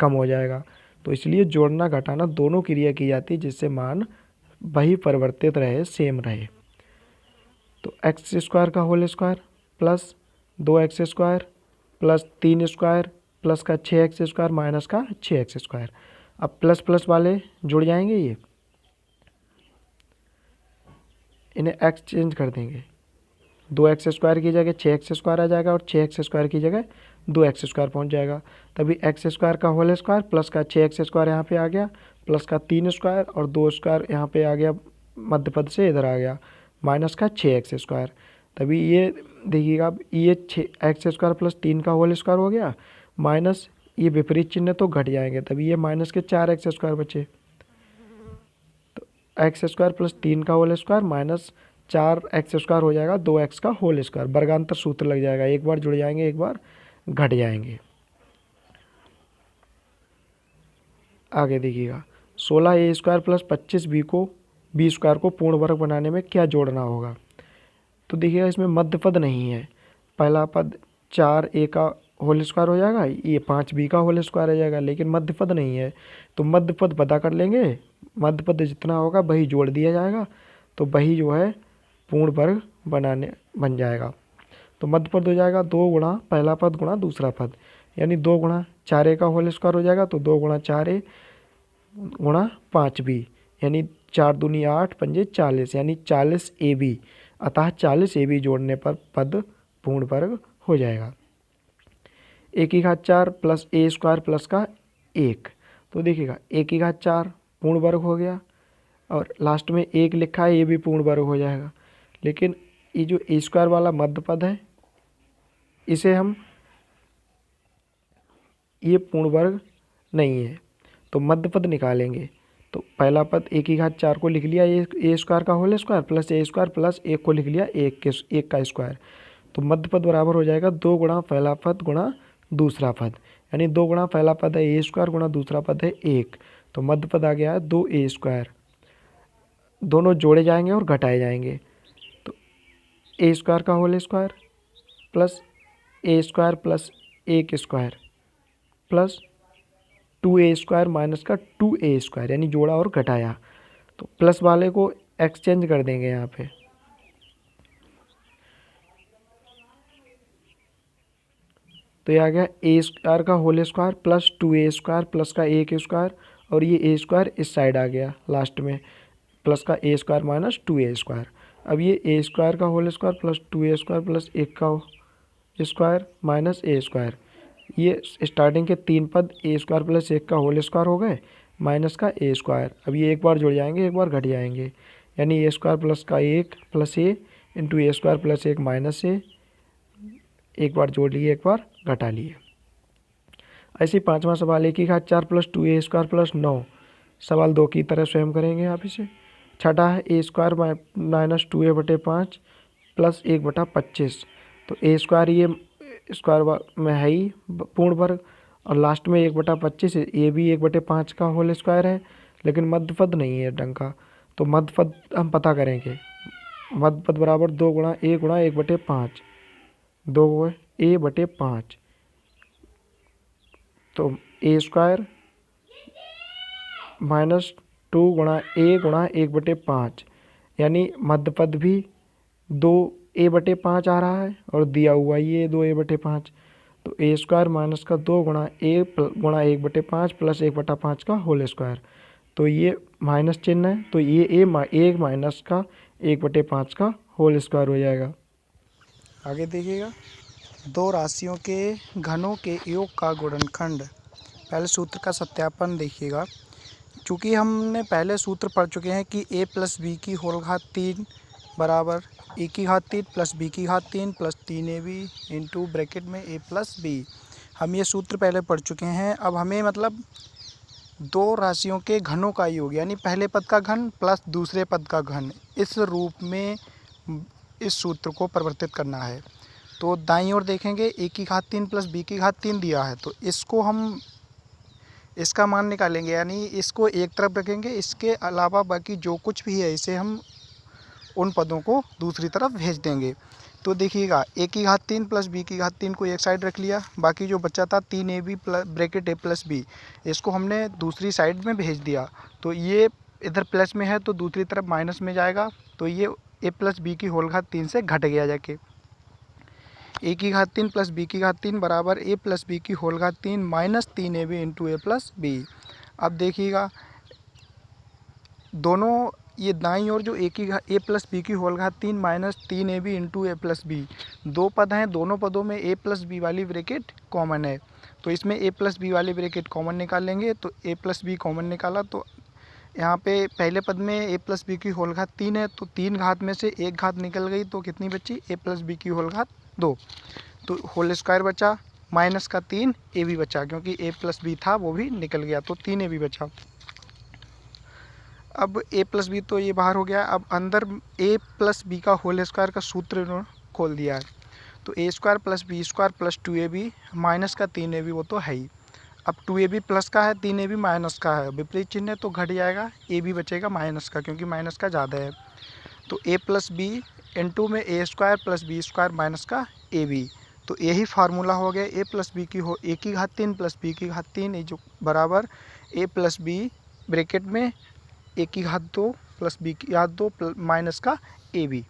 कम हो जाएगा, तो इसलिए जोड़ना घटाना दोनों क्रिया की जाती है जिससे मान वही परिवर्तित रहे, सेम रहे। तो एक्स स्क्वायर का whole square plus 2x square plus 3 square plus का 6x स्क्वायर माइनस का 6x स्क्वायर। अब प्लस प्लस वाले जुड़ जाएंगे, ये इन्हें x चेंज कर देंगे, 2x स्क्वायर की जगह 6x स्क्वायर आ जाएगा और 6x स्क्वायर की जगह 2x स्क्वायर पहुँच जाएगा। तभी एक्स स्क्वायर का होल स्क्वायर प्लस का 6x स्क्वायर यहाँ पे आ गया प्लस का 3 स्क्वायर और 2 स्क्वायर यहाँ पे आ गया, मध्य पद से इधर आ गया माइनस का 6x स्क्वायर। तभी ये देखिएगा ये 6x स्क्वायर प्लस 3 का होल स्क्वायर हो गया माइनस ये विपरीत चिन्ह तो घट जाएंगे, तभी ये माइनस के 4x स्क्वायर बचे। तो एक्स स्क्वायर प्लस 3 का whole square minus 4x square हो जाएगा 2x का होल स्क्वायर, वर्गांतर सूत्र लग जाएगा, एक बार जुड़ जाएंगे एक बार घट जाएंगे। आगे देखिएगा 16a square plus 25b square को पूर्ण वर्ग बनाने में क्या जोड़ना होगा। तो देखिएगा इसमें मध्य पद नहीं है, पहला पद 4a का होल स्क्वायर हो जाएगा, ये 5b का होल स्क्वायर आ जाएगा, लेकिन मध्य पद नहीं है, तो मध्य पद पता कर लेंगे, मध्य पद जितना होगा वही जोड़ दिया जाएगा, तो वही जो है पूर्ण वर्ग बन जाएगा। तो मध्य पद हो जाएगा 2 गुणा पहला पद गुणा दूसरा पद, यानी 2 गुणा 4a का होल स्क्वायर हो जाएगा, तो 2 गुणा 4a गुणा 5b, यानी 4 दूनी 8 पंजे 40, यानी 40ab, अतः 40ab जोड़ने पर पद पूर्ण वर्ग हो जाएगा। 1 की घात 4 प्लस a स्क्वायर प्लस का 1, तो देखिएगा 1 की घात 4 पूर्ण वर्ग हो गया और लास्ट में 1 लिखा है, ये भी पूर्ण वर्ग हो जाएगा, लेकिन ये जो a स्क्वायर वाला मध्य पद है इसे हम ये पूर्ण वर्ग नहीं है तो मध्य पद निकालेंगे, तो पहला पद 1 की घात 4 को लिख लिया ए स्क्वायर का whole square plus a square plus 1 को लिख लिया 1 का स्क्वायर, तो मध्य पद बराबर हो जाएगा 2 गुणा पहला पद गुणा दूसरा पद, यानी 2 गुणा पहला पद है a स्क्वायर गुणा दूसरा पद है 1, तो मध्य पद आ गया है 2a स्क्वायर, दोनों जोड़े जाएंगे और घटाए जाएंगे, तो a स्क्वायर का whole square plus a square plus 1 square plus 2a square minus का 2a स्क्वायर, यानी जोड़ा और घटाया, तो प्लस वाले को एक्सचेंज कर देंगे यहाँ पे, तो ये आ गया a स्क्वायर का whole square plus 2a square plus का 1 स्क्वायर और ये a स्क्वायर इस साइड आ गया लास्ट में प्लस का a square minus 2a square. अब ये a स्क्वायर का whole square plus 2a square plus 1 का स्क्वायर माइनस a स्क्वायर, ये स्टार्टिंग के 3 पद a स्क्वायर प्लस 1 का होल स्क्वायर हो गए माइनस का a स्क्वायर। अब ये एक बार जुड़ जाएंगे एक बार घट जाएंगे, यानी a स्क्वायर प्लस का 1 plus a into a square plus 1 minus a, एक बार जोड़ लिए एक बार घटा लिए। ऐसे ही 5वां सवाल 1 की घात 4 प्लस 2a स्क्वायर प्लस 9, सवाल 2 की तरह स्वयं करेंगे आप इसे। छठा है a स्क्वायर माइनस 2a बटे 5 प्लस 1 बटा 25, तो a स्क्वायर ये स्क्वायर में है ही पूर्ण वर्ग और लास्ट में 1 बटा 25, ये भी 1 बटे 5 का होल स्क्वायर है, लेकिन मध्य पद नहीं है ढंग का, तो मध्य पद हम पता करेंगे, मध्य पद बराबर 2 गुणा 1 बटे 5, 2 a बटे 5, तो a स्क्वायर माइनस 2 गुणा a 1 बटे 5, यानी मध्य पद भी 2a बटे 5 आ रहा है और दिया हुआ ये 2a बटे 5, तो a स्क्वायर माइनस का 2 गुणा a गुणा 1 बटे 5 प्लस 1 बटा 5 का होल स्क्वायर, तो ये माइनस चिन्ह है, तो ये a माइनस का 1 बटे 5 का होल स्क्वायर हो जाएगा। आगे देखिएगा 2 राशियों के घनों के योग का गुणनखंड। पहले सूत्र का सत्यापन देखिएगा, चूँकि हमने पहले सूत्र पढ़ चुके हैं कि a प्लस बी की होल घात 3 बराबर a की घात 3 प्लस b की घात 3 प्लस 3ab इंटू ब्रैकेट में a प्लस b। हम ये सूत्र पहले पढ़ चुके हैं। अब हमें मतलब दो राशियों के घनों का योग यानी पहले पद का घन प्लस दूसरे पद का घन, इस रूप में इस सूत्र को परिवर्तित करना है। तो दाईं ओर देखेंगे a की घात 3 प्लस b की घात 3 दिया है, तो इसको हम इसका मान निकालेंगे, यानी इसको एक तरफ रखेंगे, इसके अलावा बाकी जो कुछ भी है इसे हम उन पदों को दूसरी तरफ भेज देंगे। तो देखिएगा a की घात 3 प्लस b की घात 3 को एक साइड रख लिया, बाकी जो बचा था 3ab plus bracket a plus b, इसको हमने दूसरी साइड में भेज दिया। तो ये इधर प्लस में है तो दूसरी तरफ माइनस में जाएगा, तो ये a प्लस b की होल घात 3 से घट गया जाके। a की घात 3 प्लस b की घात 3 बराबर a प्लस b की होल घात 3 minus 3ab into a plus b। अब देखिएगा दोनों ये दाईं ओर जो a प्लस बी की होल घात 3 minus 3ab into a plus b, दो पद हैं, दोनों पदों में a प्लस बी वाली ब्रैकेट कॉमन है, तो इसमें a प्लस बी वाली ब्रैकेट कॉमन निकाल लेंगे। तो a प्लस बी कॉमन निकाला, तो यहाँ पे पहले पद में a प्लस बी की होल घात 3 है, तो 3 घात में से एक घात निकल गई, तो कितनी बची a प्लस बी की होल घात 2, तो होल स्क्वायर बचा, माइनस का 3ab बचा, क्योंकि a प्लस बी था वो भी निकल गया, तो 3ab बचा। अब a प्लस बी तो ये बाहर हो गया। अब अंदर a प्लस बी का होल स्क्वायर का सूत्र इन्होंने खोल दिया है, तो a square plus B square plus 2ab minus का 3ab वो तो है ही। अब 2ab प्लस का है, 3ab माइनस का है, विपरीत चिन्ह है तो घट जाएगा, ab बचेगा माइनस का, क्योंकि माइनस का ज़्यादा है। तो a प्लस बी इंटू में a square plus B square minus का ab, तो यही फार्मूला हो गया a प्लस बी की a की घात 3 प्लस b की घात 3 ये जो बराबर a प्लस बी ब्रैकेट में a की घात 2 प्लस b की घात 2 माइनस का ab।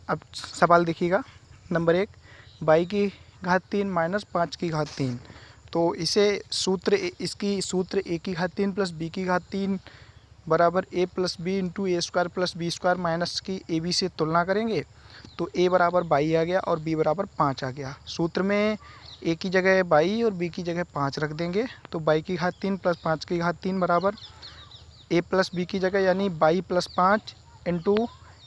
अब सवाल देखिएगा नंबर 1, बाई की घात 3 माइनस 5 की घात 3, तो इसे इसकी सूत्र a की घात 3 प्लस b की घात 3 बराबर a plus B into a square plus B square minus की ab से तुलना करेंगे, तो a बराबर 22 आ गया और b बराबर 5 आ गया। सूत्र में a की जगह 22 और b की जगह 5 रख देंगे, तो बाई की घात 3 प्लस 5 की घात 3 बराबर a प्लस बी की जगह यानी 22 प्लस 5 इंटू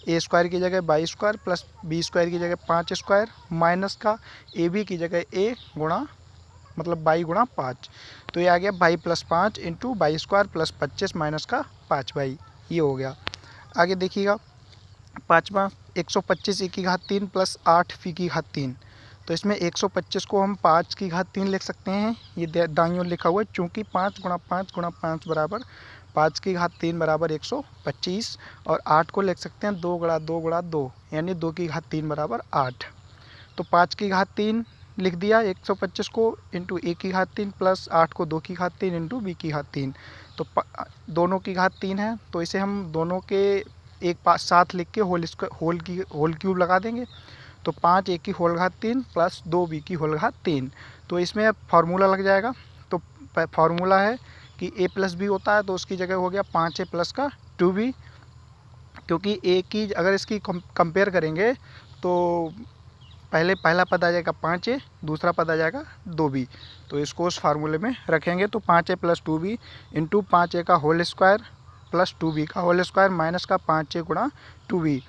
ए स्क्वायर की जगह 22 स्क्वायर प्लस बी स्क्वायर की जगह 5 स्क्वायर माइनस का ए बी की जगह a गुणा मतलब 22 गुणा 5, तो ये आ गया 22 plus 5 into 22 square plus 25 minus का 5 बाई, ये हो गया। आगे देखिएगा पाँचवा 125 e की घात 3 प्लस 8 फी की घात 3, तो इसमें 125 को हम 5 की घात 3 लिख सकते हैं, ये दाईं ओर लिखा हुआ है, चूँकि 5 गुणा 5 गुणा 5 बराबर 5 की घात 3 बराबर 125, और 8 को लिख सकते हैं 2 गुणा 2 गुणा 2 यानी 2 की घात 3 बराबर 8, तो 5 की घात 3 लिख दिया 125 को इंटू ए की घात 3 प्लस 8 को 2 की घात 3 इंटू बी की घात 3, तो दोनों की घात 3 है, तो इसे हम दोनों के एक पास साथ लिख के होल क्यूब लगा देंगे, तो 5 ए की होल घात 3 प्लस 2 बी की होल घात 3, तो इसमें अब फार्मूला लग जाएगा। तो फार्मूला है कि a प्लस बी होता है, तो उसकी जगह हो गया 5a प्लस का 2b, क्योंकि a की अगर इसकी कंपेयर करेंगे तो पहला पद आ जाएगा 5a, दूसरा पद आ जाएगा 2b, तो इसको उस फार्मूले में रखेंगे, तो 5a plus 2b into 5a का होल स्क्वायर प्लस 2b का होल स्क्वायर माइनस का 5a गुणा 2b,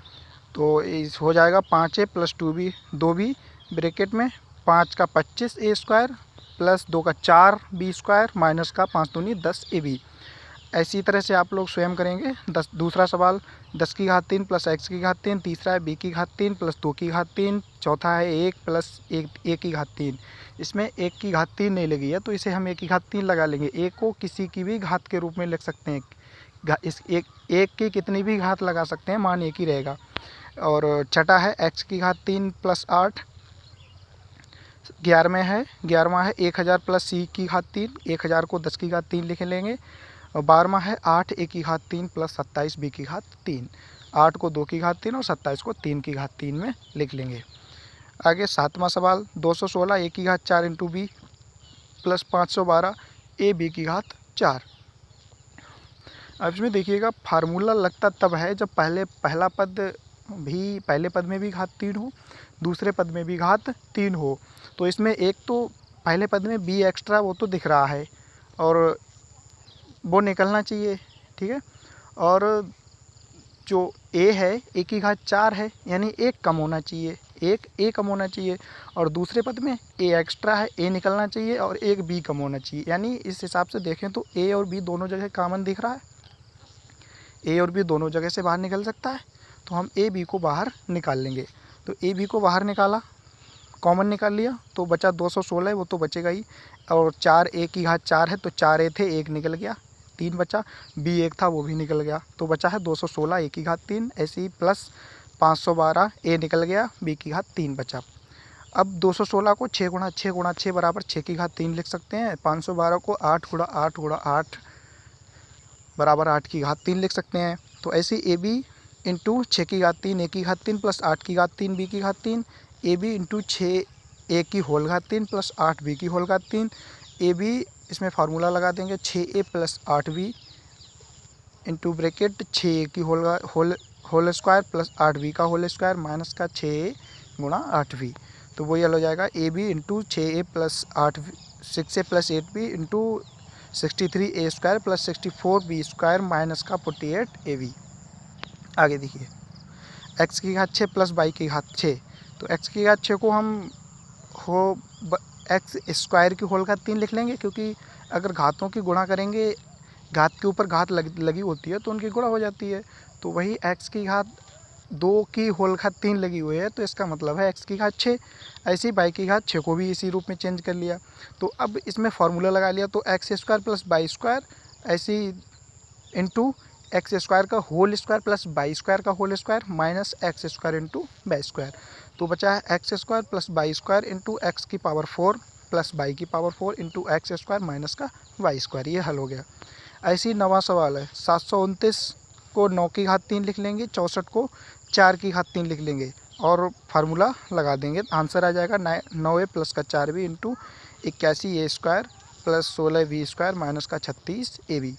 तो इस हो जाएगा 5a plus 2b 2b bracket में 5 का 25a स्क्वायर प्लस 2 का 4b स्क्वायर माइनस का 5 दूनी 10ab। ऐसी तरह से आप लोग स्वयं करेंगे। दूसरा सवाल 10 की घात 3 प्लस x की घात 3, तीसरा है b की घात 3 प्लस 2 की घात 3, चौथा है 1 प्लस 1 की घात 3। इसमें 1 की घात 3 नहीं लगी है, तो इसे हम 1 की घात 3 लगा लेंगे। 1 को किसी की भी घात के रूप में लिख सकते हैं, इस एक की कितनी भी घात लगा सकते हैं, मान एक ही रहेगा। और छठा है x की घात 3 प्लस 8, 11वां है 1000 प्लस c की घात 3, 1000 को 10 की घात 3 लिख लेंगे। और 12वां है 8 a की घात 3 प्लस 27 b की घात 3, 8 को 2 की घात 3 और 27 को 3 की घात 3 में लिख लेंगे। आगे 7वां सवाल 216 a की घात 4 into B plus 512 a b की घात 4। अब इसमें देखिएगा फार्मूला लगता तब है जब पहले पद में भी घात 3 हो, दूसरे पद में भी घात 3 हो। तो इसमें एक तो पहले पद में b एक्स्ट्रा वो तो दिख रहा है, और वो निकलना चाहिए, ठीक है। और जो ए है ए की घात 4 है, यानी एक कम होना चाहिए, एक ए कम होना चाहिए। और दूसरे पद में ए एक्स्ट्रा है, ए निकलना चाहिए और एक बी कम होना चाहिए। यानी इस हिसाब से देखें तो ए और बी दोनों जगह कॉमन दिख रहा है, ए और बी दोनों जगह से बाहर निकल सकता है। तो हम ए बी को बाहर निकाल लेंगे। तो ए बी को बाहर निकाला, कॉमन निकाल लिया, तो बचा 216 है, वो तो बचेगा ही। और 4 ए की घात 4 है, तो 4 ए थे, एक निकल गया, 3 बचा। बी एक था, वो भी निकल गया, तो बचा है 216 ए की घात 3। ऐसे ही प्लस 512 ए निकल गया, बी की घात 3 बचा। अब 216 को 6 गुणा 6 गुणा 6 बराबर 6 की घात 3 लिख सकते हैं। 512 को 8 गुणा 8 गुणा 8 बराबर 8 की घात 3 लिख सकते हैं। तो ऐसे ए बी इंटू 6 की घात 3 ए की घात 3 प्लस 8 की घात 3 बी की घात 3, ए बी इंटू 6 ए की होल घात 3 प्लस 8 बी की होल घात 3। ए बी इसमें फार्मूला लगा देंगे, 6a plus 8b into bracket 6a की होल स्क्वायर प्लस 8b का होल स्क्वायर माइनस का 6a गुणा 8b। तो वही हल हो जाएगा, a B into 6a plus 6a plus 8b into 63a square plus 64b square minus का 48ab। आगे देखिए, x की घात 6 प्लस y की घात 6। तो x की घात 6 को हम एक्स स्क्वायर की होल घात 3 लिख लेंगे, क्योंकि अगर घातों की गुणा करेंगे, घात के ऊपर घात लगी होती है तो उनकी गुणा हो जाती है। तो वही x की घात 2 की होल घात 3 लगी हुई है, तो इसका मतलब है x की घात 6। ऐसे ही y की घात 6 को भी इसी रूप में चेंज कर लिया। तो अब इसमें फार्मूला लगा लिया, तो x square plus y square ऐसे ही इंटू एक्स स्क्वायर का whole square plus y square का whole square minus x square into y square. तो बचा है x square plus y square into x की पावर 4 प्लस वाई की power 4 into x square minus का वाई स्क्वायर। ये हल हो गया। ऐसे ही नवा सवाल है, 729 को 9 की घात 3 लिख लेंगे, 64 को 4 की घात 3 लिख लेंगे और फार्मूला लगा देंगे। आंसर आ जाएगा 9a प्लस का 4b into 81a square plus 16b square minus का 36ab।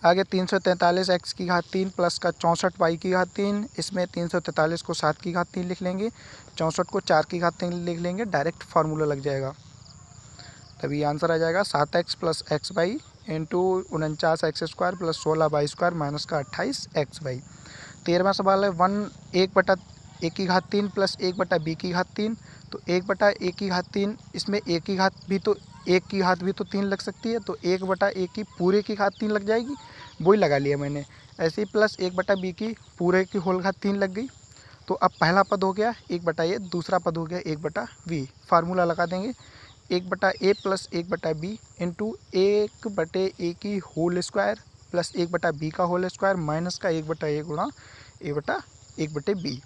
आगे 343 एक्स की घात 3 प्लस का 64 वाई की घात 3। इसमें 343 को 7 की घात 3 लिख लेंगे, 64 को 4 की घात 3 लिख लेंगे, डायरेक्ट फार्मूला लग जाएगा। तभी आंसर आ जाएगा 7x plus x y into 49 x square plus 16 y square minus का 28 एक्स वाई। 13वां सवाल है 1 बटा ए की घात 3 प्लस 1 बटा बी की घात 3। तो 1 बटा ए की घात 3, इसमें ए की घात भी तो 1 की घात भी तो 3 लग सकती है, तो 1 बटा ए की पूरे की घात 3 लग जाएगी, वही लगा लिया मैंने। ऐसे ही प्लस 1 बटा बी की पूरे की होल घात 3 लग गई। तो अब पहला पद हो गया 1 बटा ए, दूसरा पद हो गया 1 बटा बी। फार्मूला लगा देंगे, 1 बटा ए प्लस 1 बटा बी इंटू 1 बटे ए की होल स्क्वायर प्लस 1 बटा बी का होल स्क्वायर माइनस का 1 बटा ए गुणा ए बटा 1 बटे बी।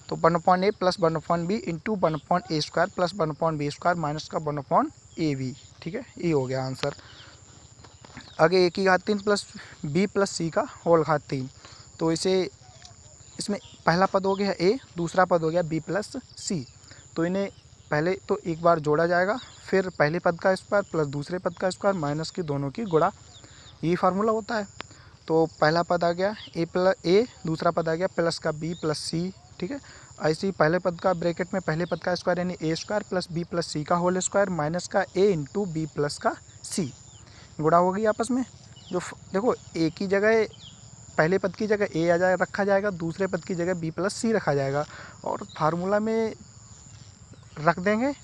तो 1/a plus 1/b into 1/a square plus 1/b square minus का 1/ab। ठीक है, ये हो गया आंसर। आगे ए की घात 3 प्लस बी प्लस सी का होल घात 3। तो इसमें पहला पद हो गया ए, दूसरा पद हो गया बी प्लस सी। तो इन्हें पहले तो एक बार जोड़ा जाएगा, फिर पहले पद का स्क्वायर प्लस दूसरे पद का स्क्वायर माइनस की दोनों की गुणा, यही फार्मूला होता है। तो पहला पद आ गया ए, दूसरा पद आ गया प्लस का बी प्लस सी। ठीक है, ऐसे ही पहले पद का ब्रैकेट में पहले पद का स्क्वायर यानी ए स्क्वायर प्लस बी प्लस सी का होल स्क्वायर माइनस का ए इंटू बी प्लस का सी, गुणा हो गई आपस में। जो देखो ए की जगह पहले पद की जगह ए रखा जाएगा, दूसरे पद की जगह बी प्लस सी रखा जाएगा और फार्मूला में रख देंगे,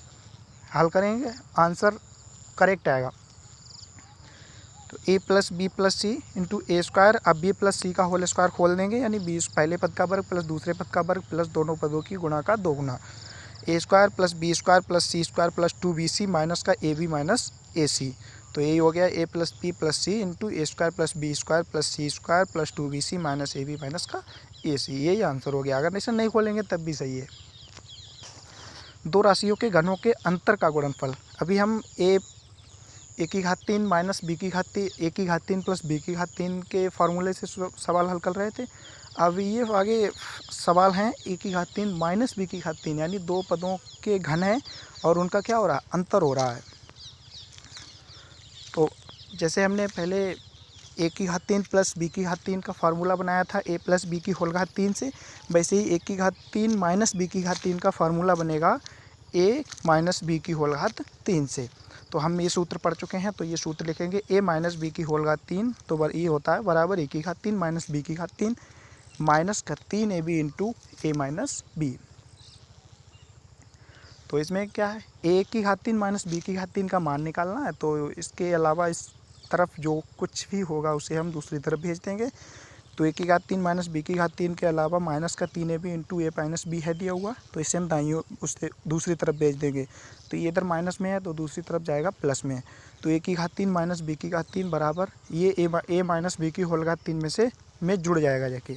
हल करेंगे, आंसर करेक्ट आएगा। तो ए plus b plus c into a square, अब बी प्लस सी का होल स्क्वायर खोल देंगे यानी बी पहले पद का वर्ग प्लस दूसरे पद का वर्ग प्लस दोनों पदों की गुणा का 2 गुना, a square plus B square plus c square plus 2bc minus का ए बी माइनस ए सी। तो यही हो गया a plus b plus c into a square plus B square plus c square plus 2bc minus a b minus का ए सी। यही आंसर हो गया। अगर इसे नहीं खोलेंगे तब भी सही है। दो राशियों के घनों के अंतर का गुणनफल। अभी हम ए की घात 3 माइनस बी की घात 3, ए की घात 3 प्लस बी की घात 3 के फार्मूले से सवाल हल कर रहे थे। अब ये आगे सवाल हैं ए की घात 3 माइनस बी की घात 3, यानी दो पदों के घन हैं और उनका क्या हो रहा है, अंतर हो रहा है। तो जैसे हमने पहले ए की घात 3 प्लस बी की घात 3 का फार्मूला बनाया था ए प्लस बी की होल घात 3 से, वैसे ही ए की घात 3 माइनस बी की घात 3 का फार्मूला बनेगा ए माइनस बी की होल घात 3 से। तो हम ये सूत्र पढ़ चुके हैं, तो ये सूत्र लिखेंगे a माइनस बी की होल घात 3, तो ये होता है बराबर a की घात 3 माइनस b की घात 3 माइनस का 3ab into a minus B. तो इसमें क्या है, a की घात 3 माइनस b की घात 3 का मान निकालना है। तो इसके अलावा इस तरफ जो कुछ भी होगा उसे हम दूसरी तरफ भेज देंगे। तो a की घात 3 माइनस b की घात 3 के अलावा माइनस का 3ab into a minus B है दिया हुआ, तो इसे हम दाईं ओर उससे दूसरी तरफ भेज देंगे। तो ये इधर माइनस में है तो दूसरी तरफ जाएगा प्लस में। तो a की घात 3 माइनस b की घात 3 बराबर ये a माइनस b की होल घात 3 में जुड़ जाएगा, जाके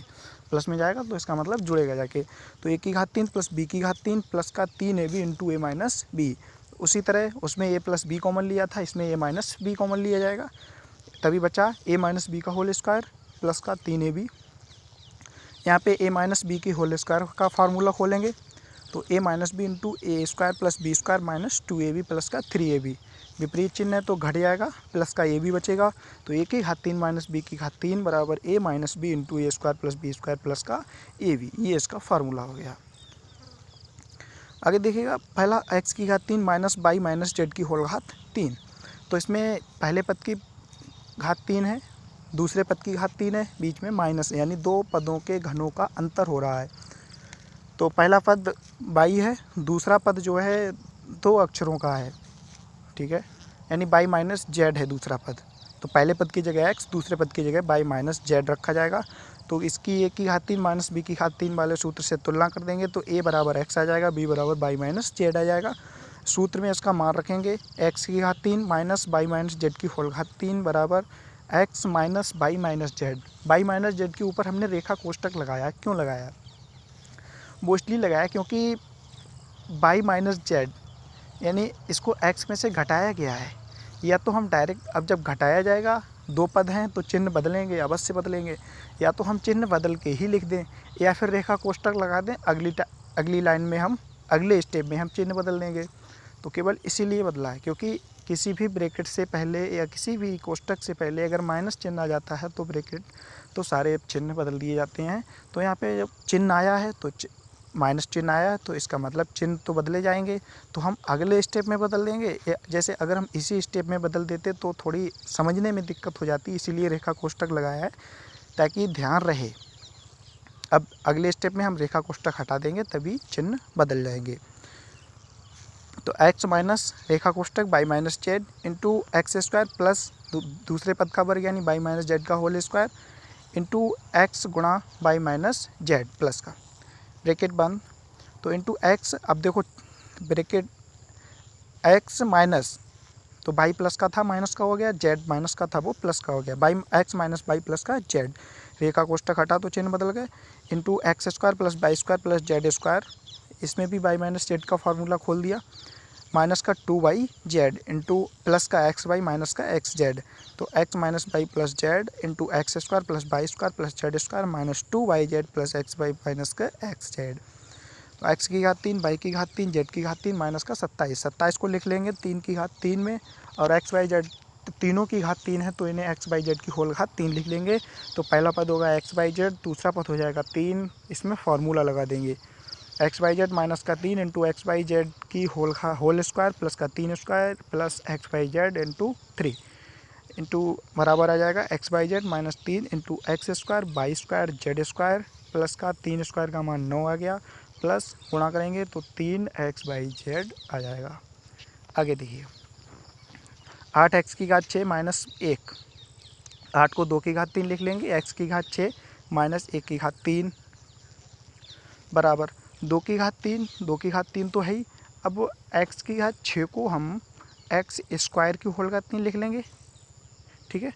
प्लस में जाएगा तो इसका मतलब जुड़ेगा जाके। तो a की घात 3 प्लस b की घात 3 प्लस का 3ab into a minus B. उसी तरह उसमें a प्लस बी कॉमन लिया था, इसमें a माइनस बी कॉमन लिया जाएगा, तभी बचा a माइनस बी का होल स्क्वायर प्लस का 3ab। यहाँ पे a माइनस बी की होल स्क्वायर का फार्मूला खोलेंगे, तो a minus b into a square plus B square minus 2ab plus का 3ab। विपरीत चिन्ह है तो घट जाएगा, प्लस का a भी बचेगा। तो a की घात 3 माइनस b की घात 3 बराबर a minus b into a square plus B square plus का ab। ये इसका फार्मूला हो गया। आगे देखिएगा, पहला x की घात 3 माइनस y माइनस जेड की होल घात 3। तो इसमें पहले पद की घात 3 है, दूसरे पद की घात 3 है, बीच में माइनस है, यानी दो पदों के घनों का अंतर हो रहा है। तो पहला पद y है, दूसरा पद जो है 2 अक्षरों का है, ठीक है, यानी y माइनस जेड है दूसरा पद। तो पहले पद की जगह x, दूसरे पद की जगह y माइनस जेड रखा जाएगा। तो इसकी a की घात 3 माइनस b की घात 3 वाले सूत्र से तुलना कर देंगे, तो a बराबर x आ जाएगा, b बराबर y माइनस जेड आ जाएगा। सूत्र में इसका मान रखेंगे, x की घात 3 माइनस y माइनस जेड की होल घात 3 बराबर x minus y minus Z. y minus Z के ऊपर हमने रेखा कोष्टक लगाया, क्यों लगाया? वो इसलिए लगाया क्योंकि y माइनस जेड यानी इसको x में से घटाया गया है। या तो हम डायरेक्ट, अब जब घटाया जाएगा, दो पद हैं तो चिन्ह बदलेंगे, अवश्य बदलेंगे, या तो हम चिन्ह बदल के ही लिख दें या फिर रेखा कोष्टक लगा दें, अगली लाइन में हम अगले स्टेप में हम चिन्ह बदल देंगे। तो केवल इसीलिए बदला है क्योंकि किसी भी ब्रैकेट से पहले या किसी भी कोष्टक से पहले अगर माइनस चिन्ह आ जाता है तो ब्रैकेट तो सारे चिन्ह बदल दिए जाते हैं। तो यहाँ पे जब चिन्ह आया है तो माइनस चिन्ह आया है तो इसका मतलब चिन्ह तो बदले जाएंगे, तो हम अगले स्टेप में बदल देंगे। जैसे अगर हम इसी स्टेप में बदल देते तो थोड़ी समझने में दिक्कत हो जाती, इसीलिए रेखा कोष्टक लगाया है ताकि ध्यान रहे। अब अगले स्टेप में हम रेखा कोष्टक हटा देंगे तभी चिन्ह बदल जाएंगे। तो x माइनस रेखा कोष्टक y minus Z into x square plus दूसरे पद का वर्ग यानी y माइनस जेड का होल स्क्वायर इंटू एक्स गुणा y माइनस जेड प्लस का ब्रैकेट बंद, तो इंटू x। अब देखो ब्रैकेट x माइनस, तो y प्लस का था माइनस का हो गया, z माइनस का था वो प्लस का हो गया, x माइनस y प्लस का z। रेखा कोष्टक हटा तो चिन्ह बदल गए, into x square plus y square plus z square, इसमें भी y माइनस जेड का फार्मूला खोल दिया, माइनस का 2yz इंटू प्लस का xy माइनस का xz। तो x minus y plus z into x square plus y square plus z square minus 2yz plus xy minus का xz। तो x की घात 3, y की घात 3, z की घात 3 माइनस का 27 को लिख लेंगे 3 की घात 3 में, और x y z तीनों की घात 3 है तो इन्हें x y z की होल घात 3 लिख लेंगे। तो पहला पद होगा x y z, दूसरा पद हो जाएगा 3, इसमें फार्मूला लगा देंगे एक्स वाई जेड माइनस का 3 इंटू एक्स वाई जेड की होल स्क्वायर प्लस का 3 square plus x y z into 3 into बराबर आ जाएगा x y z minus 3 into x square y square z square plus का 3 स्क्वायर का मान 9 आ गया, प्लस गुणा करेंगे तो 3 एक्स वाई जेड आ जाएगा। आगे देखिए, 8 एक्स की घात 6 माइनस 1, 8 को 2 की घात 3 लिख लेंगे, एक्स की घात 6 माइनस 1 की घात 3 बराबर 2 की घात 3, 2 की घात 3 तो है ही। अब x की घात 6 को हम एक्स स्क्वायर की होल घात 3 लिख लेंगे, ठीक है।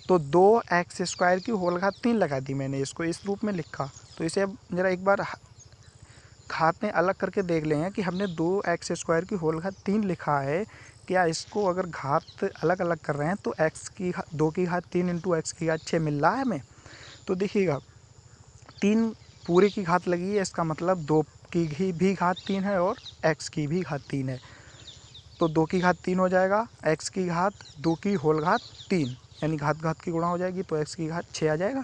तो 2x स्क्वायर की होल घात 3 लगा दी मैंने, इसको इस रूप में लिखा। तो इसे अब ज़रा एक बार घात में अलग करके देख लें कि हमने 2x स्क्वायर की होल घात 3 लिखा है, क्या इसको अगर घात अलग अलग कर रहे हैं तो 2 की घात 3 इंटू एक्स की घात 6 मिल रहा है हमें। तो देखिएगा 3 पूरे की घात लगी है, इसका मतलब 2 की भी घात 3 है और x की भी घात 3 है। तो 2 की घात 3 हो जाएगा, x की घात 2 की होल घात 3 यानी घात घात की गुणा हो जाएगी, तो x की घात 6 आ जाएगा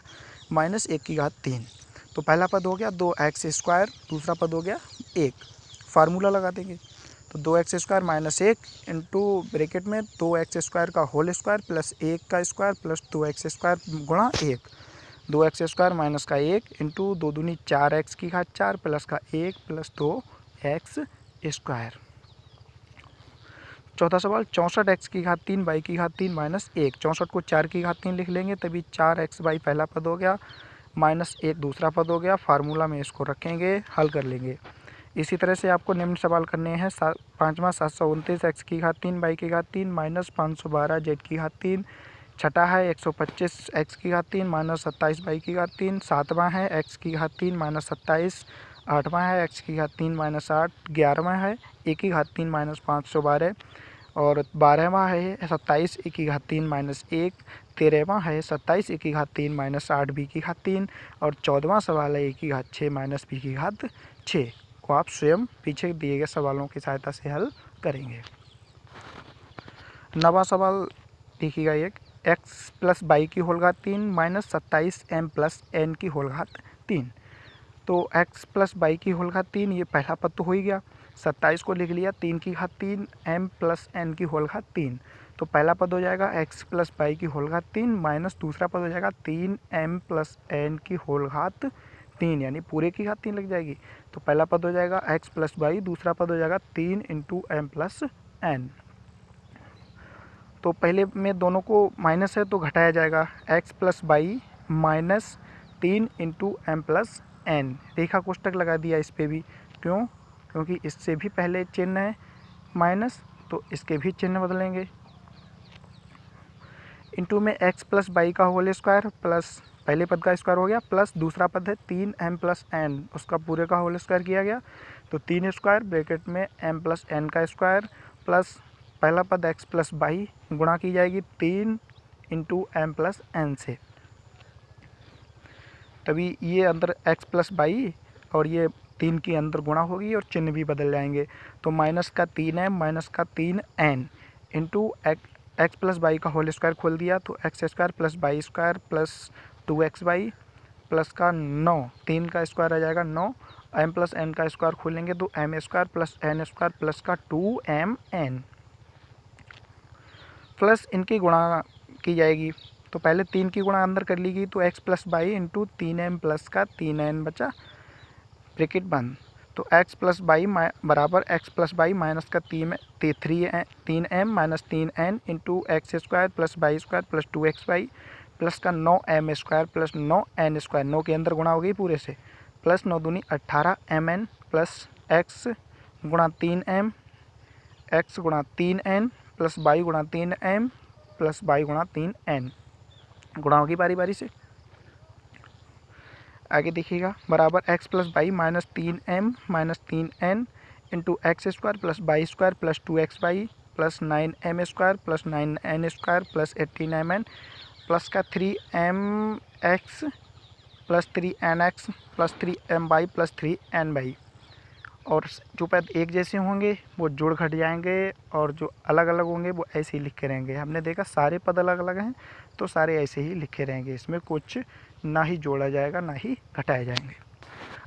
माइनस 1 की घात 3। तो पहला पद हो गया 2x स्क्वायर, दूसरा पद हो गया 1, फार्मूला लगा देंगे। तो 2x² माइनस 1 इंटू ब्रैकेट में 2x² का होल स्क्वायर प्लस 1 का स्क्वायर प्लस 2x² गुणा 1, 2x² माइनस का 1 इंटू 2 दूनी 4x की घात 4 प्लस का 1 प्लस 2x²। चौथा सवाल 64x की घात 3 y की घात 3 माइनस 1, 64 को 4 की घात 3 लिख लेंगे, तभी 4xy पहला पद हो गया माइनस 1 दूसरा पद हो गया। फार्मूला में इसको रखेंगे, हल कर लेंगे। इसी तरह से आपको निम्न सवाल करने हैं। पाँचवा 729 x की घात 3 y की घात 3 माइनस 512 z की घात 3। छठा है 125 x की घात 3 माइनस 27 y की घात 3। सातवां है x की घात 3 माइनस 27। आठवां है x की घात 3 माइनस 8। 11वां है a की घात 3 माइनस 512। और 12वां है 27 a की घात 3 माइनस 1। 13वां है 27 a की घात 3 माइनस 8 b की घात 3। और 14वां सवाल है a की घात 6 माइनस b की घात 6 को आप स्वयं पीछे दिए गए सवालों की सहायता से हल करेंगे। 9वां सवाल देखिएगा, एक x प्लस बाई की होल घात 3 माइनस 27 m प्लस n की होल घात 3। तो x प्लस बाई की होल घात 3 ये पहला पद तो हो ही गया, 27 को लिख लिया 3 की घात 3 m प्लस n की होल घात 3। तो पहला पद हो जाएगा x प्लस बाई की होल घात 3 माइनस दूसरा पद हो जाएगा 3m प्लस n की होल घात 3, यानी पूरे की घात 3 लग जाएगी। तो पहला पद हो जाएगा x प्लस बाई, दूसरा पद हो जाएगा 3 इंटू m प्लस n। तो पहले में दोनों को माइनस है तो घटाया जाएगा, x plus by minus 3 into m plus n। रेखा कोष्टक लगा दिया इस पर भी, क्यों? क्योंकि इससे भी पहले चिन्ह है माइनस, तो इसके भी चिन्ह बदलेंगे। इंटू में x प्लस बाई का होल स्क्वायर प्लस पहले पद का स्क्वायर हो गया, प्लस दूसरा पद है 3m प्लस n, उसका पूरे का होल स्क्वायर किया गया। तो 3 स्क्वायर ब्रैकेट में m प्लस n का स्क्वायर प्लस पहला पद x प्लस बाई गुणा की जाएगी 3 इंटू m प्लस n से, तभी ये अंदर x प्लस बाई और ये 3 की अंदर गुणा होगी और चिन्ह भी बदल जाएंगे। तो माइनस का 3m माइनस का 3n into x plus y का होल स्क्वायर खोल दिया, तो x square plus y square plus 2xy plus का 9, 3 का स्क्वायर आ जाएगा 9। m प्लस n का स्क्वायर खोलेंगे तो m square plus n square plus का 2mn प्लस इनकी गुणा की जाएगी। तो पहले 3 की गुणा अंदर कर ली गई, तो x plus by into 3m plus का 3n बचा, ब्रैकेट बंद। तो x प्लस बाई बराबर x प्लस बाई माइनस का 3m minus 3n into x square plus y square plus 2xy plus का 9m square plus 9n square, 9 के अंदर गुणा हो गई पूरे से, प्लस 9 दूनी 18mn प्लस x गुणा 3m, x गुणा 3n प्लस बाई गुणा 3m प्लस बाई गुणा 3n, गुणा होगी बारी बारी से। आगे देखिएगा, बराबर x plus by minus 3m minus 3n into x square plus y square plus 2xy plus 9m square plus 9n square plus 18mn plus का 3mx plus 3nx plus 3my plus 3ny। और जो पद एक जैसे होंगे वो जोड़ घट जाएंगे और जो अलग अलग होंगे वो ऐसे ही लिखे रहेंगे। हमने देखा सारे पद अलग अलग हैं तो सारे ऐसे ही लिखे रहेंगे, इसमें कुछ ना ही जोड़ा जाएगा ना ही घटाए जाएंगे।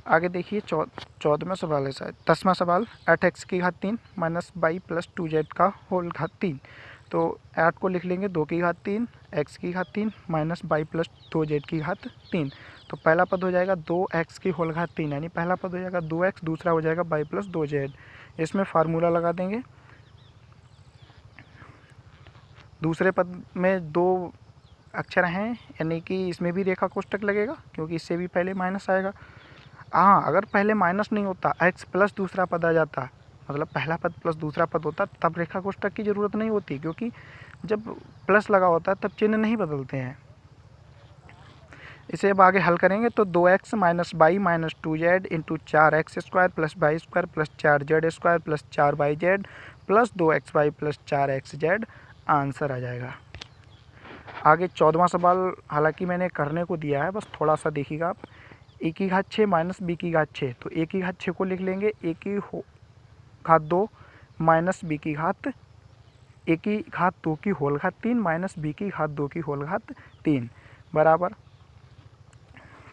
आगे देखिए 14वां सवाल है शायद, 10वां सवाल 8x की घात 3 माइनस बाई प्लस 2z का होल घात 3। तो 8 को लिख लेंगे 2 की घात 3 x की घात 3 माइनस बाई प्लस 2z की घात 3। तो पहला पद हो जाएगा 2x की होल घात 3, यानी पहला पद हो जाएगा 2x, दूसरा हो जाएगा बाई प्लस 2z। इसमें फार्मूला लगा देंगे। दूसरे पद में 2 अक्षर हैं, यानी कि इसमें भी रेखा कोष्टक लगेगा क्योंकि इससे भी पहले माइनस आएगा। हाँ, अगर पहले माइनस नहीं होता, x प्लस दूसरा पद आ जाता, मतलब पहला पद प्लस दूसरा पद होता, तब रेखा कोष्टक की ज़रूरत नहीं होती, क्योंकि जब प्लस लगा होता है तब चिन्ह नहीं बदलते हैं। इसे अब आगे हल करेंगे तो 2x minus y minus 2z into 4x square plus y square plus 4z square plus 4yz plus 2xy plus 4xz answer आ जाएगा। आगे 14वां सवाल हालांकि मैंने करने को दिया है, बस थोड़ा सा देखिएगा आप। a की घात 6 माइनस b की घात 6, तो a की घात 6 को लिख लेंगे a की घात 2 माइनस b की घात a की घात 2 की होल घात 3 माइनस b की घात 2 की होल घात 3 बराबर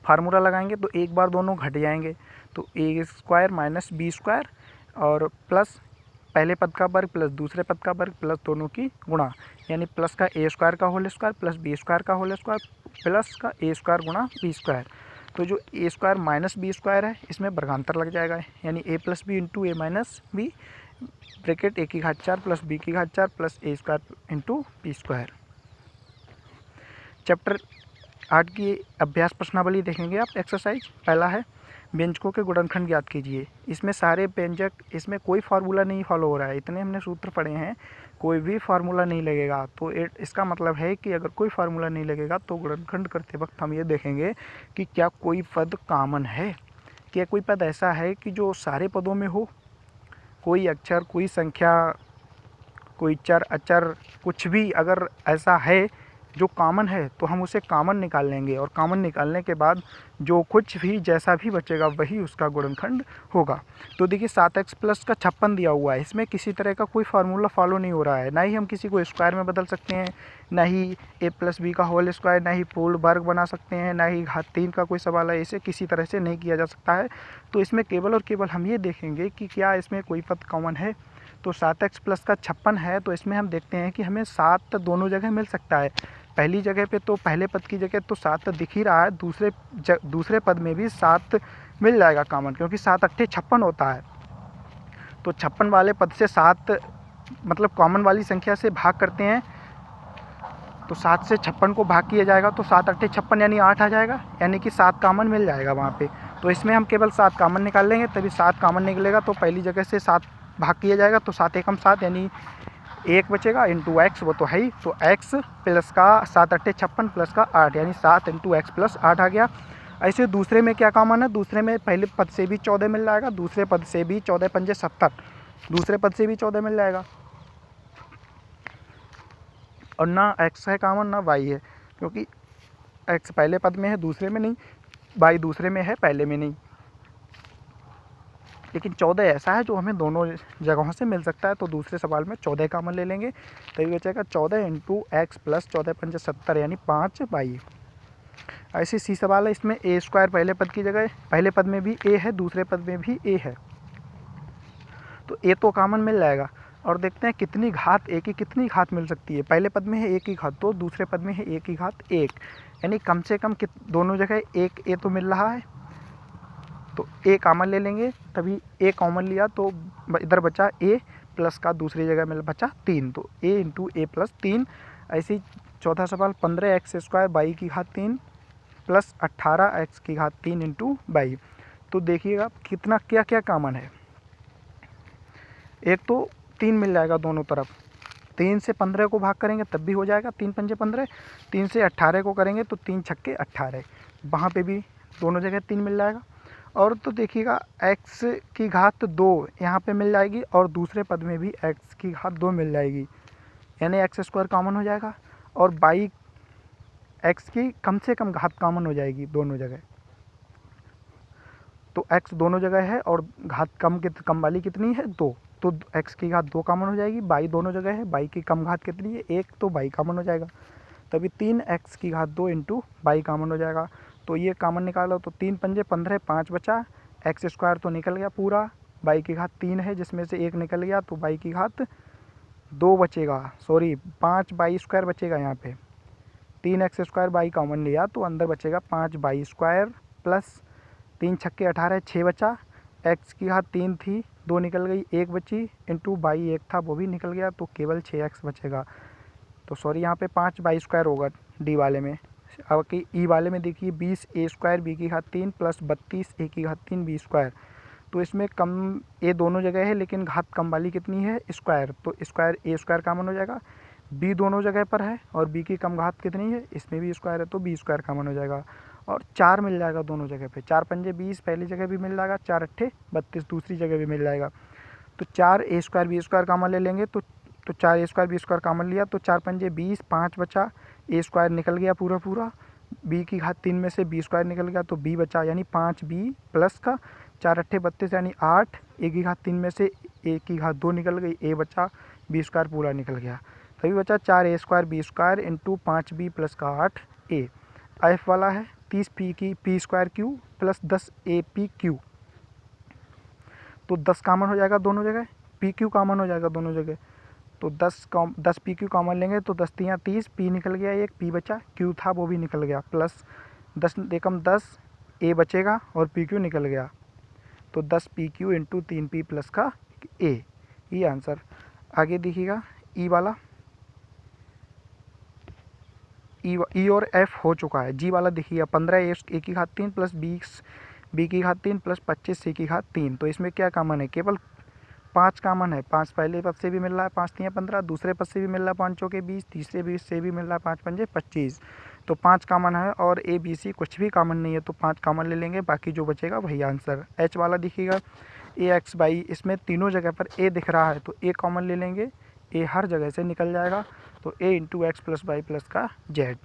फार्मूला लगाएंगे तो एक बार दोनों घट जाएंगे, तो a square minus b square और प्लस पहले पद का वर्ग प्लस दूसरे पद का वर्ग प्लस दोनों की गुणा, यानी प्लस का ए स्क्वायर का whole square plus B square का होल स्क्वायर प्लस का ए स्क्वायर गुणा बी स्क्वायर। तो जो a square minus b square है इसमें वर्गांतर लग जाएगा, यानी a plus B into a minus b bracket a की घात 4 प्लस बी की घात 4 प्लस ए square into B square. Chapter 8 की अभ्यास प्रश्नावली देखेंगे आप। एक्सरसाइज पहला है व्यंजकों के गुणनखंड ज्ञात कीजिए। इसमें सारे व्यंजक, इसमें कोई फार्मूला नहीं फॉलो हो रहा है, इतने हमने सूत्र पढ़े हैं, कोई भी फार्मूला नहीं लगेगा। तो इसका मतलब है कि अगर कोई फार्मूला नहीं लगेगा तो गुणनखंड करते वक्त हम ये देखेंगे कि क्या कोई पद कॉमन है, क्या कोई पद ऐसा है कि जो सारे पदों में हो, कोई अक्षर, कोई संख्या, कोई चर अचर, कुछ भी अगर ऐसा है जो कॉमन है तो हम उसे कॉमन निकाल लेंगे, और कॉमन निकालने के बाद जो कुछ भी जैसा भी बचेगा वही उसका गुणनखंड होगा। तो देखिए 7x प्लस का 56 दिया हुआ है, इसमें किसी तरह का कोई फार्मूला फॉलो नहीं हो रहा है, ना ही हम किसी को स्क्वायर में बदल सकते हैं, ना ही a प्लस बी का होल स्क्वायर, ना ही पूर्ण वर्ग बना सकते हैं, ना ही घात 3 का कोई सवाल है, इसे किसी तरह से नहीं किया जा सकता है। तो इसमें केवल और केवल हम ये देखेंगे कि क्या इसमें कोई पद कॉमन है। तो 7x प्लस का 56 है, तो इसमें हम देखते हैं कि हमें 7 दोनों जगह मिल सकता है। पहली जगह पे तो पहले पद की जगह तो 7 दिख ही रहा है, दूसरे पद में भी 7 मिल जाएगा कॉमन, क्योंकि 7 अट्ठे 56 होता है। तो 56 वाले पद से 7 मतलब कॉमन वाली संख्या से भाग करते हैं, तो 7 से 56 को भाग किया जाएगा तो 7 अट्ठे 56 यानी 8 आ जाएगा, यानी कि 7 कॉमन मिल जाएगा वहाँ पे। तो इसमें हम केवल 7 कॉमन निकाल लेंगे, तभी 7 कॉमन निकलेगा। तो पहली जगह से 7 भाग किया जाएगा तो 7 एकम 7 यानी 1 बचेगा इंटू एक्स, वो तो है ही। तो x प्लस का 7 अट्ठे 56 प्लस का 8 यानी 7 इंटू एक्स प्लस 8 आ गया। ऐसे दूसरे में क्या कॉमन है, दूसरे में पहले पद से भी 14 मिल जाएगा, दूसरे पद से भी 14 पंजे 70, दूसरे पद से भी 14 मिल जाएगा। और ना x है कॉमन ना y है, क्योंकि x पहले पद में है दूसरे में नहीं, y दूसरे में है पहले में नहीं। लेकिन 14 ऐसा है जो हमें दोनों जगहों से मिल सकता है, तो दूसरे सवाल में 14 कॉमन ले लेंगे, तभी बचेगा 14 इंटू एक्स प्लस 14 पंजे 70 यानी 5 बाई। ऐसे सी सवाल है, इसमें ए स्क्वायर पहले पद की जगह, पहले पद में भी ए है दूसरे पद में भी ए है, तो ए तो कॉमन मिल जाएगा। और देखते हैं कितनी घात ए की कितनी घात मिल सकती है। पहले पद में है ए की घात 2, दूसरे पद में है ए की घात 1, यानी कम से कम दोनों जगह एक ए तो मिल रहा है, तो ए कॉमन ले लेंगे, तभी ए कॉमन लिया तो इधर बचा ए प्लस का दूसरी जगह में बचा 3, तो ए इंटू ए प्लस 3। ऐसे ही चौथा सवाल 15x स्क्वायर बाई की घात 3 प्लस 18x की घात 3 इंटू बाई। तो देखिएगा कितना क्या क्या कॉमन है। एक तो 3 मिल जाएगा दोनों तरफ, 3 से 15 को भाग करेंगे तब भी हो जाएगा 3 पंजे 15, 3 से 18 को करेंगे तो 3 छक्के 18, वहाँ पे भी दोनों जगह 3 मिल जाएगा। और तो देखिएगा x की घात 2 यहाँ पे मिल जाएगी, और दूसरे पद में भी x की घात 2 मिल जाएगी, यानी एक्स स्क्वायर कॉमन हो जाएगा, और बाई x की कम से कम घात कॉमन हो जाएगी दोनों जगह। तो x दोनों जगह है और घात कम वाली कितनी है 2, तो x की घात 2 कॉमन हो जाएगी। बाई दोनों जगह है, बाई की कम घात कितनी है 1, तो बाई कॉमन हो जाएगा, तभी 3x की घात 2 इंटू बाई कॉमन हो जाएगा। तो ये कॉमन निकालो तो 3 पंजे 15, 5 बचा, एक्स स्क्वायर तो निकल गया पूरा, बाई की घात 3 है जिसमें से 1 निकल गया, तो बाई की घात 2 बचेगा, सॉरी 5 बाई स्क्वायर बचेगा। यहाँ पे 3x स्क्वायर बाई कॉमन लिया तो अंदर बचेगा 5 बाई स्क्वायर प्लस 3 छक्के 18, 6 बचा, एक्स की घात 3 थी 2 निकल गई, 1 बची, इंटू बाई 1 था वो भी निकल गया, तो केवल 6x बचेगा। तो सॉरी यहाँ पे 5 बाई स्क्वायर होगा डी वाले में। अब कि ई वाले में देखिए 20 ए स्क्वायर बी की घात 3 प्लस 32 ए की घात 3 बी स्क्वायर, तो इसमें कम ए दोनों जगह है लेकिन घात कम वाली कितनी है स्क्वायर, तो स्क्वायर ए स्क्वायर कॉमन हो जाएगा। बी दोनों जगह पर है और बी की कम घात कितनी है, इसमें भी स्क्वायर है तो बी स्क्वायर कॉमन हो जाएगा, और 4 मिल जाएगा दोनों जगह पे। 4 पंजे 20 पहली जगह भी मिल जाएगा, 4 अट्ठे 32 दूसरी जगह भी मिल जाएगा। तो 4 a square b square common ले लेंगे, तो 4 a square b square common लिया तो 4 पंजे 20, 5 बचा, ए स्क्वायर निकल गया पूरा, बी की घात 3 में से बी स्क्वायर निकल गया तो बी बचा, यानी 5 बी प्लस का 4 अट्ठे 32 यानी 8, ए की घात 3 में से ए की घात 2 निकल गई, ए बचा, बी स्क्वायर पूरा निकल गया, तभी बचा 4 a square b square into 5 b plus का 8 ए। एफ वाला है 30 पी की p square q plus 10 a p q, तो 10 कॉमन हो जाएगा दोनों जगह, पी क्यू कॉमन हो जाएगा दोनों जगह, तो 10 पी क्यू कॉमन लेंगे तो 10 तियाँ 30, पी निकल गया, एक पी बचा, क्यू था वो भी निकल गया, प्लस 10 एकम 10 ए बचेगा और पी क्यू निकल गया, तो 10 P Q into 3 P plus का ए, ये आंसर। आगे देखिएगा ई वाला, ई और एफ हो चुका है। जी वाला देखिएगा 15 ए की घात 3 प्लस 20 बी की घात 3 प्लस 25 सी की घात 3, तो इसमें क्या कॉमन है, केवल 5 कॉमन है। 5 पहले पद से भी मिल रहा है, 5 तियाँ 15, दूसरे पद से भी मिल रहा है 5 चौके 20, तीसरे 20 से भी मिल रहा है 5 पंजे 25, तो 5 कॉमन है और ए बी सी कुछ भी कॉमन नहीं है, तो 5 कॉमन ले लेंगे, बाकी जो बचेगा वही आंसर। एच वाला देखिएगा ए एक्स वाई, इसमें तीनों जगह पर ए दिख रहा है तो ए कॉमन ले लेंगे, ए हर जगह से निकल जाएगा, तो ए into x plus y plus का जेड।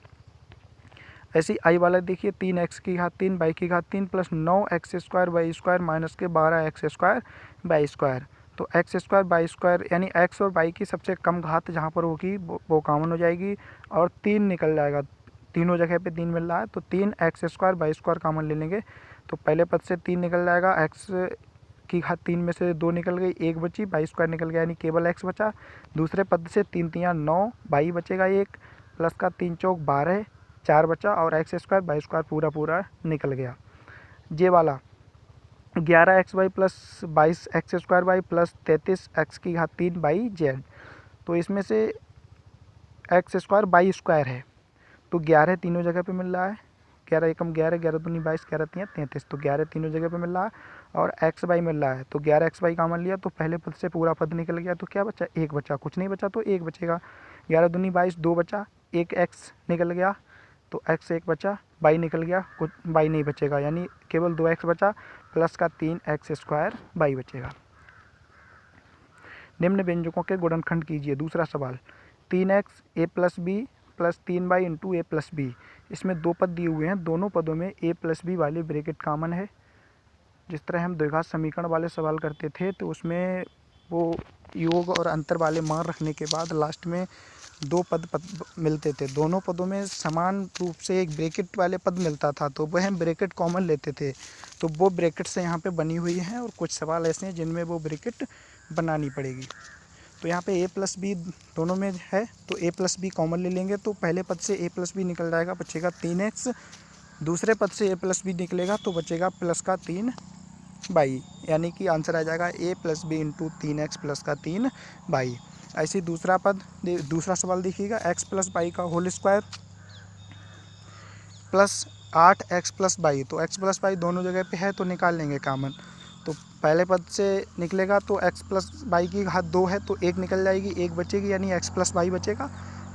ऐसे ही आई वाला देखिए 3x की घात 3 वाई की घात 3 plus 9x square y square minus के 12x स्क्वायर वाई स्क्वायर, तो एक्स स्क्वायर वाई स्क्वायर यानी एक्स और वाई की सबसे कम घात जहाँ पर होगी वो कॉमन हो जाएगी और 3 निकल जाएगा, तीनों जगह पे 3 मिल रहा है, तो 3x square y square common ले लेंगे, तो पहले पद से 3 निकल जाएगा, x की घात 3 में से 2 निकल गई, 1 बची, वाई स्क्वायर निकल गया यानी केवल x बचा। दूसरे पद से 3 तियाँ 9, वाई बचेगा 1 प्लस का 3 चौक 12, 4 बचा और एक्स स्क्वायर वाई स्क्वायर पूरा निकल गया। जे वाला 11x y plus 22x square y plus 33x की घात 3 बाई जेड, तो इसमें से एक्स स्क्वायर बाई स्क्वायर है, तो 11 तीनों जगह पे मिल रहा है, 11 एकम 11, 11 दूनी 22, 11 तियाँ 33, तो 11 तीनों जगह पे मिल रहा है और एक्स वाई मिल रहा है, तो 11x वाई कॉमन लिया तो पहले पद से पूरा पद निकल गया, तो क्या बचा, 1 बचा, कुछ नहीं बचा तो 1 बचेगा, 11 दूनी 22, 2 बचा, 1 एक्स निकल गया, तो x 1 बचा, बाई निकल गया, कुछ बाई नहीं बचेगा यानी केवल 2x बचा प्लस का 3x स्क्वायर बाई बचेगा। निम्न व्यंजकों के गुणनखंड कीजिए। दूसरा सवाल 3x a plus b plus 3y into a plus b, इसमें 2 पद दिए हुए हैं, दोनों पदों में a प्लस बी वाले ब्रैकेट कॉमन है। जिस तरह हम द्विघात समीकरण वाले सवाल करते थे तो उसमें वो योग और अंतर वाले मान रखने के बाद लास्ट में 2 पद मिलते थे, दोनों पदों में समान रूप से एक ब्रैकेट वाले पद मिलता था, तो वह हम ब्रैकेट कॉमन लेते थे, तो वो ब्रैकेट से यहाँ पे बनी हुई हैं और कुछ सवाल ऐसे हैं जिनमें वो ब्रैकेट बनानी पड़ेगी। तो यहाँ पे a प्लस बी दोनों में है, तो a प्लस बी कॉमन ले लेंगे, तो पहले पद से a प्लस बी निकल जाएगा, बचेगा 3x, दूसरे पद से a प्लस बी निकलेगा तो बचेगा प्लस का 3 बाई, यानी कि आंसर आ जाएगा a plus B into 3x plus का 3 बाई। ऐसे ही दूसरा सवाल देखिएगा, x प्लस बाई का whole square plus 8x plus y, तो x प्लस बाई दोनों जगह पे है तो निकाल लेंगे कॉमन, तो पहले पद से निकलेगा तो x प्लस बाई की घात 2 है तो 1 निकल जाएगी, 1 बचेगी यानी x प्लस बाई बचेगा,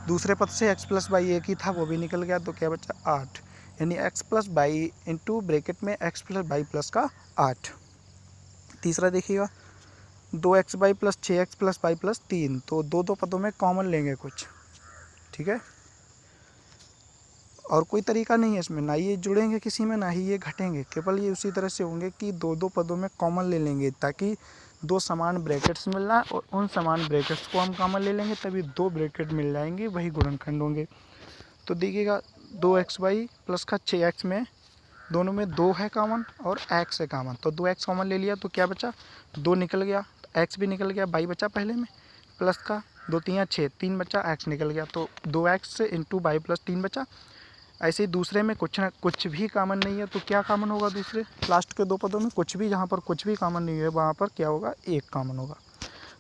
दूसरे पद से x प्लस बाई 1 ही था वो भी निकल गया, तो क्या बचा 8, यानी x plus by into bracket में x प्लस बाई प्लस का 8। तीसरा देखिएगा 2x by plus 6x plus by plus 3, तो दो पदों में कॉमन लेंगे कुछ, ठीक है, और कोई तरीका नहीं है इसमें, ना ये जुड़ेंगे किसी में ना ही ये घटेंगे, केवल ये उसी तरह से होंगे कि दो पदों में कॉमन ले लेंगे ताकि 2 समान ब्रैकेट्स मिल रहा है और उन समान ब्रैकेट्स को हम कॉमन ले लेंगे तभी 2 ब्रैकेट मिल जाएंगे, वही गुणनखंड होंगे। तो देखिएगा 2x वाई प्लस का 6x में दोनों में 2 है कॉमन और x है कॉमन, तो 2x कॉमन ले लिया तो क्या बचा 2 निकल गया, x भी निकल गया, बाई बचा पहले में, प्लस का 2 तियाँ 6, 3 बचा, x निकल गया, तो 2x इंटू बाई प्लस 3 बचा। ऐसे ही दूसरे में कुछ भी कॉमन नहीं है तो क्या कॉमन होगा, दूसरे लास्ट के 2 पदों में कुछ भी, जहाँ पर कुछ भी कॉमन नहीं है वहाँ पर क्या होगा 1 कॉमन होगा,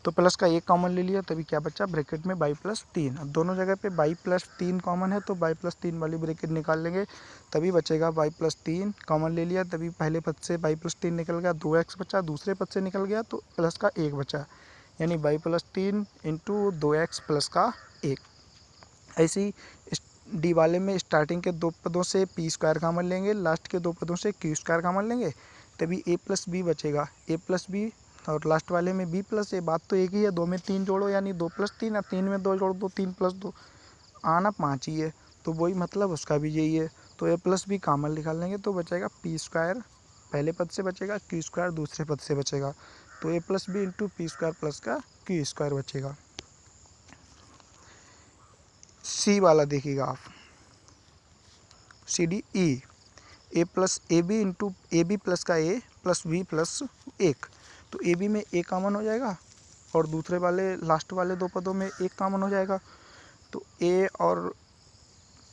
तो प्लस का 1 कॉमन ले लिया तभी क्या बचा ब्रैकेट में बाई प्लस 3, अब दोनों जगह पे बाई प्लस 3 कॉमन है तो बाई प्लस 3 वाली ब्रैकेट निकाल लेंगे तभी बचेगा बाई प्लस 3, कॉमन ले लिया तभी पहले पद से बाई प्लस 3 निकल गया, 2x बचा, दूसरे पद से निकल गया तो प्लस का 1 बचा, यानी by plus 3 into 2x plus का 1। ऐसे ही डी वाले में स्टार्टिंग के 2 पदों से पी स्क्वायर कॉमन लेंगे, लास्ट के 2 पदों से क्यू स्क्वायर कॉमन लेंगे तभी a प्लस बी बचेगा, a प्लस बी, और लास्ट वाले में b प्लस ए, बात तो एक ही है, 2 में 3 जोड़ो यानी 2 प्लस 3, और 3 में 2 जोड़ो तो 3 प्लस 2 आना 5 ही है, तो वही मतलब उसका भी यही है, तो a प्लस बी कॉमन निकाल लेंगे तो बचेगा पी स्क्वायर पहले पद से बचेगा, क्यू स्क्वायर दूसरे पद से बचेगा, तो a plus B into p square plus का क्यू स्क्वायर बचेगा। सी वाला देखिएगा आप, c d e a plus A B into a b plus का ए प्लस बी प्लस 1, तो ए बी में ए कॉमन हो जाएगा और दूसरे वाले लास्ट वाले दो पदों में एक कॉमन हो जाएगा, तो ए और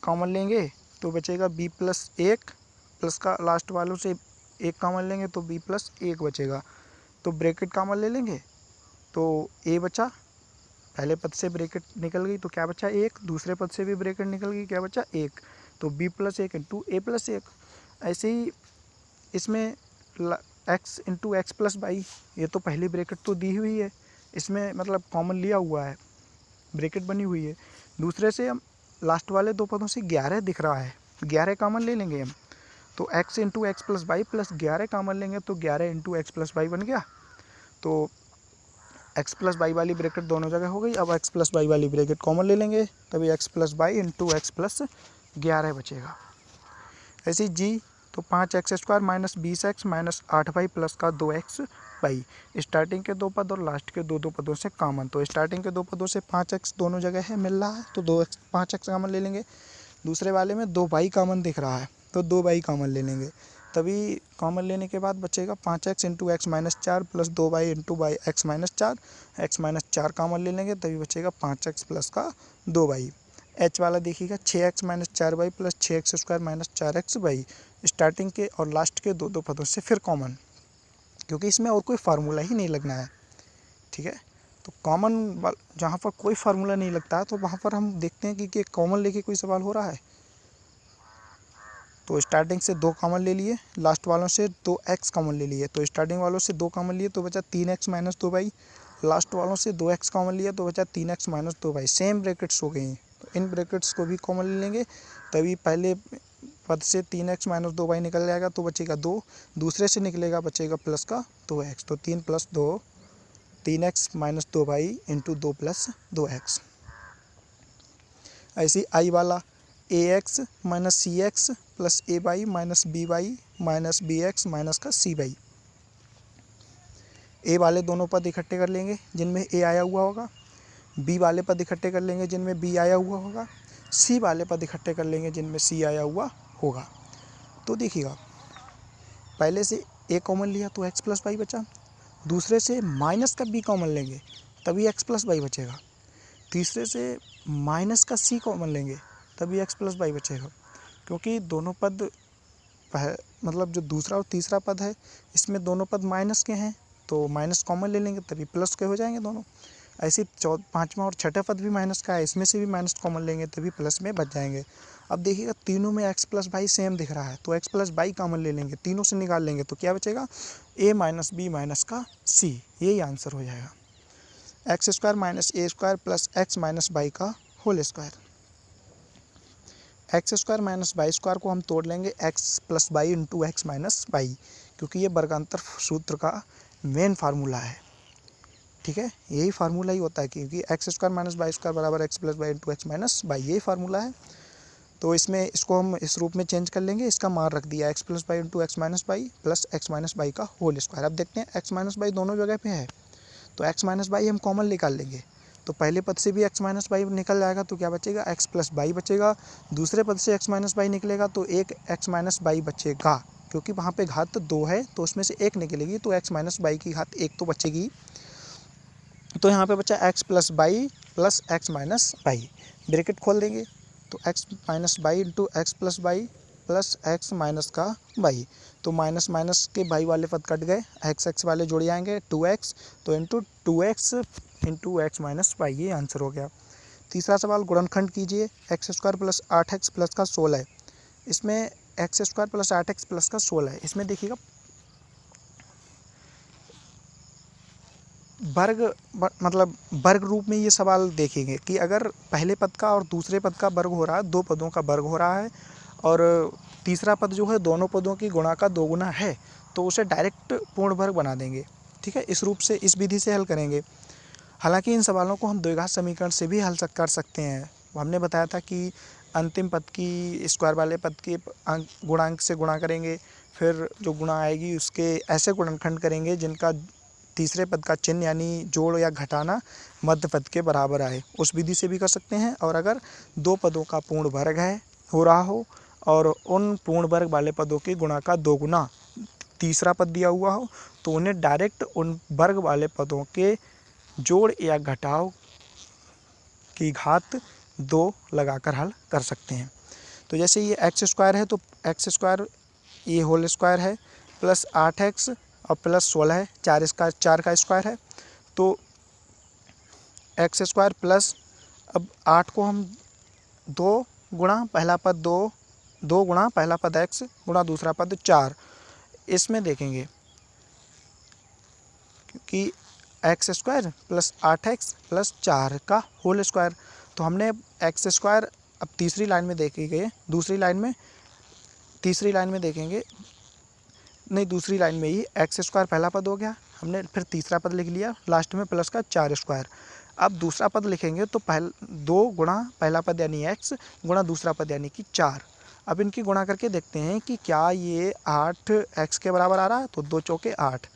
कॉमन लेंगे तो बचेगा बी प्लस एक, प्लस का लास्ट वालों से एक कॉमन लेंगे तो बी प्लस एक बचेगा। तो ब्रैकेट कॉमन ले लेंगे तो ए बचा, पहले पद से ब्रैकेट निकल गई तो क्या बचा एक, दूसरे पद से भी ब्रैकेट निकल गई, क्या बचा एक, तो बी प्लस एक इंटू ए प्लस एक। ऐसे ही इसमें x into x plus y, ये तो पहली ब्रैकेट तो दी हुई है, इसमें मतलब कॉमन लिया हुआ है, ब्रैकेट बनी हुई है। दूसरे से हम लास्ट वाले दो पदों से 11 दिख रहा है, 11 कॉमन ले लेंगे हम, तो x into x plus y plus 11 common लेंगे तो 11 इंटू एक्स प्लस वाई बन गया। तो x प्लस वाई वाली ब्रैकेट दोनों जगह हो गई। अब x प्लस वाई वाली ब्रैकेट कॉमन ले लेंगे, तभी x plus y into x plus 11 बचेगा। ऐसे जी तो 5x² minus 20x minus 8y plus का 2x वाई, स्टार्टिंग के दो पद और लास्ट के दो पदों से कॉमन, तो स्टार्टिंग के दो पदों से 5x दोनों जगह है मिल रहा है तो 5x कॉमन ले लेंगे। दूसरे वाले में 2y कॉमन दिख रहा है तो 2y कॉमन ले लेंगे, तभी कॉमन लेने के बाद बचेगा 5x into x minus 4 plus 2y into y x minus 4, x minus 4 common ले लेंगे तभी बचेगा 5x प्लस का 2y। एच वाला देखिएगा 6x minus 4y plus 6x² minus 4x y, starting के और लास्ट के दो पदों से फिर कॉमन, क्योंकि इसमें और कोई फार्मूला ही नहीं लगना है। ठीक है, तो कॉमन जहाँ पर कोई फार्मूला नहीं लगता है तो वहाँ पर हम देखते हैं कि कॉमन लेके कोई सवाल हो रहा है। तो स्टार्टिंग से 2 कॉमन ले लिए, लास्ट वालों से 2x कॉमन ले लिए, तो स्टार्टिंग वालों से 2 कॉमन लिए तो बचा 3x माइनस 2y, लास्ट वालों से 2x कॉमन लिया तो बचा 3x minus 2y, same brackets हो गई। तो इन ब्रैकेट्स को भी कॉमन ले लेंगे, तभी पहले पद से 3x माइनस 2y निकल जाएगा तो बचेगा 2, दूसरे से निकलेगा बचेगा प्लस का 2x, तो 3 plus 2 3x minus 2y into 2 plus 2x। ऐसे ही आई वाला ax minus c x plus a y minus b y minus b x minus का सी वाई। ए वाले दोनों पद इकट्ठे कर लेंगे जिनमें ए आया हुआ होगा, बी वाले पद इकट्ठे कर लेंगे जिनमें बी आया हुआ होगा, सी वाले पद इकट्ठे कर लेंगे जिनमें सी आया हुआ होगा। तो देखिएगा पहले से ए कॉमन लिया तो एक्स प्लस वाई बचा, दूसरे से माइनस का बी कॉमन लेंगे तभी एक्स प्लस वाई बचेगा, तीसरे से माइनस का सी कॉमन लेंगे तभी एक्स प्लस वाई बचेगा, क्योंकि दोनों पद मतलब जो दूसरा और तीसरा पद है इसमें दोनों पद माइनस के हैं तो माइनस कॉमन ले लेंगे तभी प्लस के हो जाएंगे दोनों। ऐसे पाँचवा और छठा पद भी माइनस का है, इसमें से भी माइनस कॉमन लेंगे तभी प्लस में बच जाएंगे। अब देखिएगा तीनों में एक्स प्लस वाई सेम दिख रहा है तो एक्स प्लस वाई कॉमन ले लेंगे, तीनों से निकाल लेंगे तो क्या बचेगा ए माइनस बी माइनस का सी, यही आंसर हो जाएगा। x² minus a² plus x minus y का whole square. x² minus y² को हम तोड़ लेंगे x plus y into x minus y, क्योंकि ये वर्गांतर सूत्र का मेन फार्मूला है। ठीक है, यही फार्मूला ही होता है, क्योंकि x² माइनस y² बराबर x plus y into x minus y, यही फार्मूला है। तो इसमें इसको हम इस रूप में चेंज कर लेंगे, इसका मान रख दिया x plus y into x minus y plus x minus y का होल स्क्वायर। अब देखते हैं एक्स माइनस वाई दोनों जगह पे है तो एक्स माइनस वाई हम कॉमन निकाल लेंगे, तो पहले पद से भी एक्स माइनस वाई निकल जाएगा तो क्या बचेगा एक्स प्लस वाई बचेगा, दूसरे पद से एक्स माइनस वाई निकलेगा तो एक एक्स माइनस वाई बचेगा, क्योंकि वहाँ पे घात 2 है तो उसमें से एक निकलेगी तो एक्स माइनस वाई की घात 1 तो बचेगी। तो यहाँ पे बचा x plus y plus x minus y, bracket खोल देंगे तो x minus y into x plus y plus x minus का वाई, तो माइनस माइनस के वाई वाले पद कट गए, एक्स एक्स वाले जुड़ जाएंगे 2x, तो into 2x into x minus y, ये आंसर हो गया। तीसरा सवाल गुणनखंड कीजिए, x² प्लस 8x प्लस का 16 है, इसमें x² प्लस 8x प्लस का 16 है, इसमें देखिएगा वर्ग मतलब वर्ग रूप में ये सवाल देखेंगे कि अगर पहले पद का और दूसरे पद का वर्ग हो रहा है, दो पदों का वर्ग हो रहा है और तीसरा पद जो है दोनों पदों की गुणा का 2 गुना है तो उसे डायरेक्ट पूर्ण वर्ग बना देंगे। ठीक है, इस रूप से इस विधि से हल करेंगे। हालांकि इन सवालों को हम द्विघात समीकरण से भी हल कर सकते हैं। हमने बताया था कि अंतिम पद की स्क्वायर वाले पद के गुणांक से गुणा करेंगे, फिर जो गुणा आएगी उसके ऐसे गुणनखंड करेंगे जिनका तीसरे पद का चिन्ह यानी जोड़ या घटाना मध्य पद के बराबर आए, उस विधि से भी कर सकते हैं। और अगर दो पदों का पूर्ण वर्ग है हो रहा हो और उन पूर्ण वर्ग वाले पदों के गुणा का 2 गुना तीसरा पद दिया हुआ हो तो उन्हें डायरेक्ट उन वर्ग वाले पदों के जोड़ या घटाव की घात 2 लगाकर हल कर सकते हैं। तो जैसे ये एक्स स्क्वायर है तो एक्स स्क्वायर ये होल स्क्वायर है प्लस 8x और प्लस 16 है, 4 का स्क्वायर है तो एक्स स्क्वायर प्लस, अब 8 को हम 2 गुणा पहला पद 2 गुणा पहला पद x गुणा दूसरा पद 4, इसमें देखेंगे कि x square plus 8x plus 4 का होल स्क्वायर, तो हमने एक्स स्क्वायर अब तीसरी लाइन में देखेंगे, दूसरी लाइन में देखेंगे नहीं, दूसरी लाइन में ही एक्स स्क्वायर पहला पद हो गया, हमने फिर तीसरा पद लिख लिया लास्ट में प्लस का 4 स्क्वायर। अब दूसरा पद लिखेंगे तो 2 गुणा पहला पद यानी x गुणा दूसरा पद यानी कि 4। अब इनकी गुणा करके देखते हैं कि क्या ये 8x के बराबर आ रहा है, तो 2 चौके 8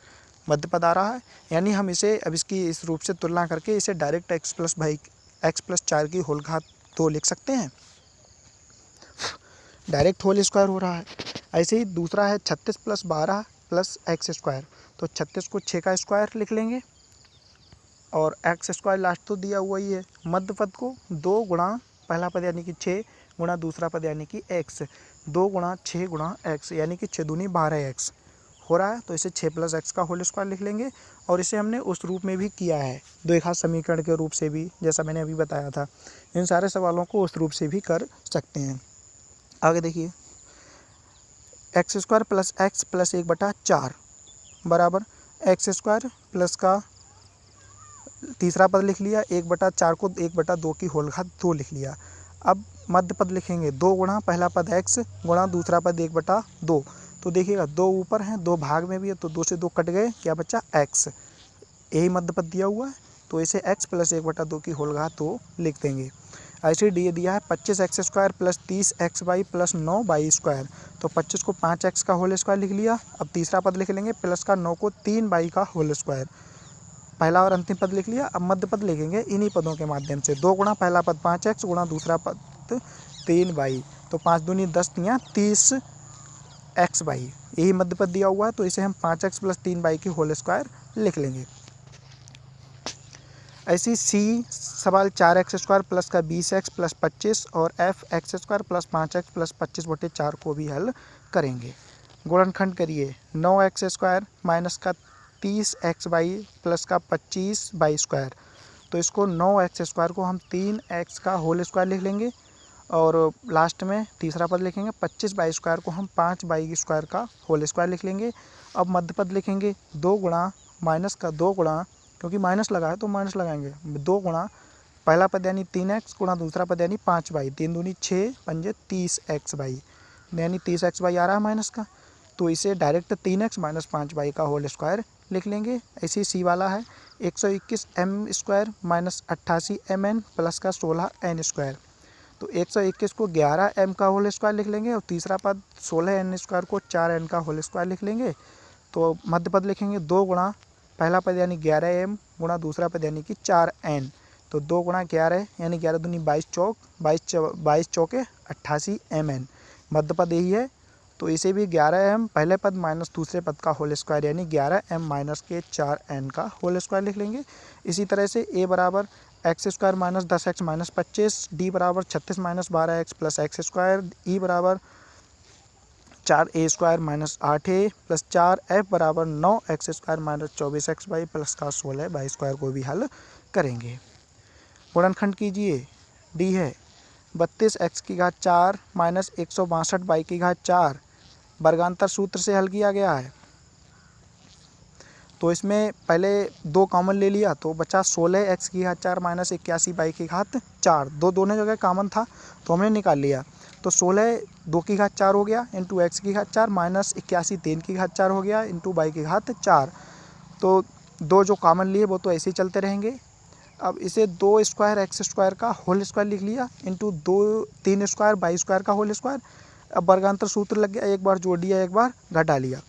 मध्य पद आ रहा है, यानी हम इसे अब इसकी इस रूप से तुलना करके इसे डायरेक्ट x प्लस 4 की होल घात 2 लिख सकते हैं, डायरेक्ट होल स्क्वायर हो रहा है। ऐसे ही दूसरा है 36 प्लस 12 प्लस एक्स स्क्वायर, तो 36 को 6 का स्क्वायर लिख लेंगे और एक्स स्क्वायर लास्ट तो दिया हुआ ही है। मध्य पद को 2 गुणा पहला पद यानी कि 6 गुणा दूसरा पद यानी कि x, 2 गुणा 6 गुणा x यानी कि 6 दूनी 12x हो रहा है, तो इसे 6 प्लस x का होल स्क्वायर लिख लेंगे। और इसे हमने उस रूप में भी किया है, द्विघात समीकरण के रूप से भी, जैसा मैंने अभी बताया था। इन सारे सवालों को उस रूप से भी कर सकते हैं। आगे देखिए, x square plus x plus 1/4 बराबर एक्स स्क्वायर प्लस का तीसरा पद लिख लिया, 1/4 को 1/2 की होल घात 2 लिख लिया। अब मध्य पद लिखेंगे 2 गुणा पहला पद x गुणा दूसरा पद 1/2, तो देखिएगा 2 ऊपर हैं 2 भाग में भी है, तो 2 से 2 कट गए, क्या बचा x, यही मध्य पद दिया हुआ है, तो इसे x प्लस 1/2 की होल घात 2 लिख देंगे। ऐसे डी दिया है 25x square plus 30xy plus 9y square, तो 25 को 5x का होल स्क्वायर लिख लिया। अब तीसरा पद लिख लेंगे प्लस का 9 को 3y का होल स्क्वायर, पहला और अंतिम पद लिख लिया। अब मध्य पद लिखेंगे इन्हीं पदों के माध्यम से, 2 गुणा पहला पद 5x गुणा दूसरा पद 3y, तो 5 दूनी 10 तियाँ 30xy, यही मध्य पद दिया हुआ है, तो इसे हम 5x प्लस 3y की होल स्क्वायर लिख लेंगे। ऐसी सी सवाल 4x स्क्वायर प्लस का 20x प्लस 25 और f x square plus 5x plus 25/4 को भी हल करेंगे। गुणनखंड करिए, 9x स्क्वायर माइनस का 30xy प्लस का 25y स्क्वायर, तो इसको 9x स्क्वायर को हम 3x का होल स्क्वायर लिख लेंगे और लास्ट में तीसरा पद लिखेंगे 25y स्क्वायर को हम 5y स्क्वायर का होल स्क्वायर लिख लेंगे। अब मध्य पद लिखेंगे 2 गुणा माइनस का 2 गुणा, क्योंकि माइनस लगा है तो माइनस लगाएंगे, 2 गुणा पहला पद यानी 3x गुणा दूसरा पद यानी 5y, 3 दूनी 6 पंजे 30xy, यानी 30xy आ रहा है माइनस का, तो इसे डायरेक्ट 3x माइनस 5y का होल स्क्वायर लिख लेंगे। ऐसे सी वाला है 121 m square minus 88 mn plus का 16 n स्क्वायर, तो 121 को 11 m का होल स्क्वायर लिख लेंगे और तीसरा पद 16 n स्क्वायर को 4 n का होल स्क्वायर लिख लेंगे। तो मध्य पद लिखेंगे 2 गुणा पहला पद यानी 11 m गुणा दूसरा पद यानी कि 4 n, तो 2 गुणा 11 यानी 11 दूनी 22 चौके 88 mn, मध्य पद यही है, तो इसे भी 11 m पहले पद माइनस दूसरे पद का होल स्क्वायर यानी 11 m माइनस के 4 n का होल स्क्वायर लिख लेंगे। इसी तरह से a बराबर x square minus 10x minus 25, d बराबर 36 minus 12x plus x square, e बराबर 4a square minus 8a plus 4f बराबर 9x square minus 24xy plus का 16y स्क्वायर को भी हल करेंगे। गुणनखंड कीजिए, डी है 32x की घात 4 माइनस 162y की घात 4, वर्गांतर सूत्र से हल किया गया है, तो इसमें पहले 2 कॉमन ले लिया तो बचा 16x की घात 4 माइनस 81y की घात 4, दोनों जगह कॉमन था तो हमने निकाल लिया, तो 16 2 की घात 4 हो गया इंटू एक्स की घात 4 माइनस 81 3 की घात 4 हो गया इंटू y की घात 4, तो 2 जो कॉमन लिए वो तो ऐसे ही चलते रहेंगे। अब इसे 2 स्क्वायर एक्स स्क्वायर का होल स्क्वायर लिख लिया इंटू 3 स्क्वायर y स्क्वायर का होल स्क्वायर। अब वर्गांतर सूत्र लग गया, एक बार जोड़ दिया एक बार घटा लिया,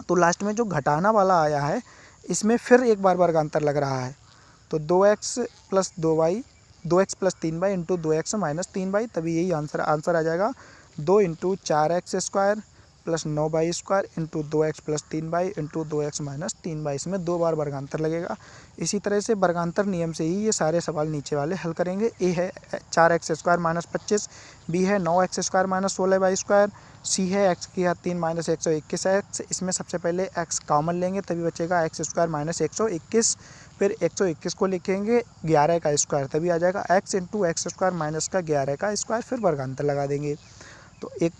तो लास्ट में जो घटाना वाला आया है इसमें फिर एक बार वर्गांतर लग रहा है, तो 2x plus 2y 2x plus 3y into 2x minus 3y, तभी यही आंसर आ जाएगा 2 into 4x square plus 9y² into 2x plus 3y into 2x minus 3y। इसमें 2 बार वर्गांतर लगेगा। इसी तरह से वर्गांतर नियम से ही ये सारे सवाल नीचे वाले हल करेंगे। ए है 4x² माइनस 25, बी है 9x² माइनस 16y², सी है x की घात 3 माइनस 121x। इसमें सबसे पहले x कॉमन लेंगे तभी बचेगा x² माइनस 121, फिर 121 को लिखेंगे 11 का स्क्वायर तभी आ जाएगा x इंटू x² माइनस का 11 का स्क्वायर, फिर वर्गांतर लगा देंगे। तो एक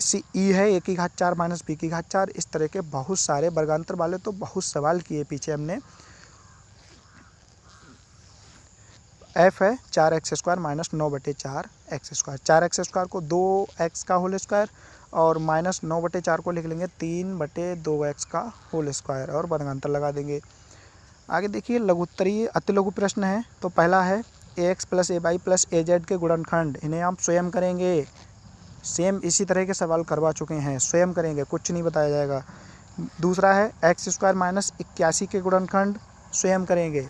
सी ई है a की घात 4 माइनस b की घात 4। इस तरह के बहुत सारे वर्गांतर वाले तो बहुत सवाल किए पीछे हमने। f है 4x² माइनस 9/4x²। 4x² को 2x का होल स्क्वायर और माइनस 9/4 को लिख लेंगे 3/2x का होल स्क्वायर और वर्गांतर लगा देंगे। आगे देखिए लघुत्तरीय अति लघु प्रश्न है। तो पहला है ax plus ay plus az के गुणनखंड, इन्हें आप स्वयं करेंगे। सेम इसी तरह के सवाल करवा चुके हैं, स्वयं करेंगे, कुछ नहीं बताया जाएगा। दूसरा है x² माइनस 81 के गुणनखंड, स्वयं करेंगे।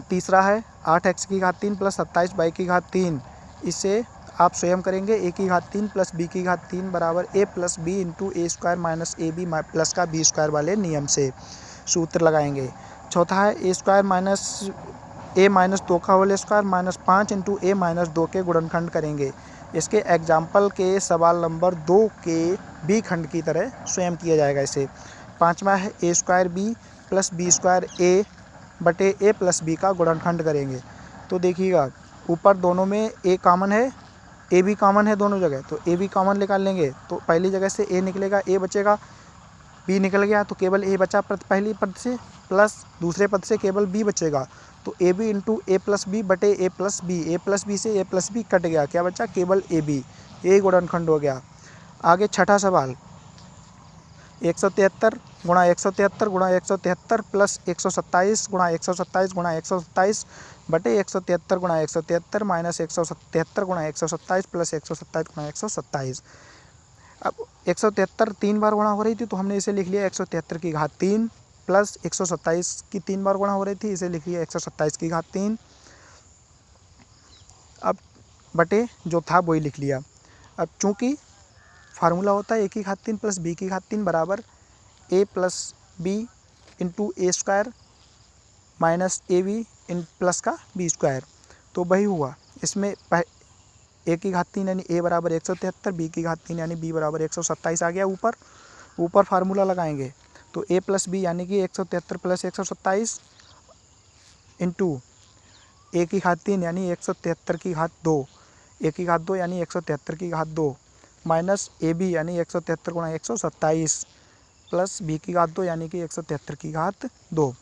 तीसरा है 8x की घात 3 प्लस 27y की घात 3, इसे आप स्वयं करेंगे। a की घात 3 प्लस b की घात 3 बराबर a plus B into a² minus ab plus का b² वाले नियम से सूत्र लगाएंगे। चौथा है a² माइनस a माइनस 2 का whole square minus 5 into a minus 2 के गुणनखंड करेंगे। इसके एग्जाम्पल के सवाल नंबर 2 के बी खंड की तरह स्वयं किया जाएगा इसे। पाँचवा है a² b plus b² a बटे a प्लस b का गुणनखंड करेंगे। तो देखिएगा ऊपर दोनों में a कॉमन है, a भी कॉमन है दोनों जगह, तो a भी कॉमन निकाल लेंगे। तो पहली जगह से a निकलेगा, a बचेगा, b निकल गया तो केवल a बचा पहली पद से, प्लस दूसरे पद से केवल b बचेगा। तो A B into a plus b बटे ए प्लस बी से ए प्लस बी कट गया, क्या बचा केवल ए बी, ये गुणनखंड हो गया। आगे छठा सवाल 173 गुणा 173 गुणा 173 प्लस 127 गुणा 127 गुणा 127 बटे 173 गुणा 173 माइनस 177 गुणा 127 प्लस 127 गुणा 127। अब 173 3 बार गुणा हो रही थी तो हमने इसे लिख लिया 173 की घात 3 प्लस 127 की 3 बार गुणा हो रही थी, इसे लिख लिया 127 की घात 3। अब बटे जो था वही लिख लिया। अब चूँकि फार्मूला होता है a की घात 3 प्लस b की घात 3 बराबर a plus B into a² minus a b इन प्लस का b², तो वही हुआ। इसमें a की घात 3 यानी a बराबर 173, b की घात 3 यानी b बराबर 127 आ गया। ऊपर फार्मूला लगाएंगे तो a प्लस बी यानी कि 173 प्लस 127 इंटू a की घात 3 यानी 173 की घात 2, a की घात 2 यानी 173 की घात 2 माइनस ए बी यानी 173 गुणा 127 प्लस b की घात 2 यानी कि 173 की घात 2।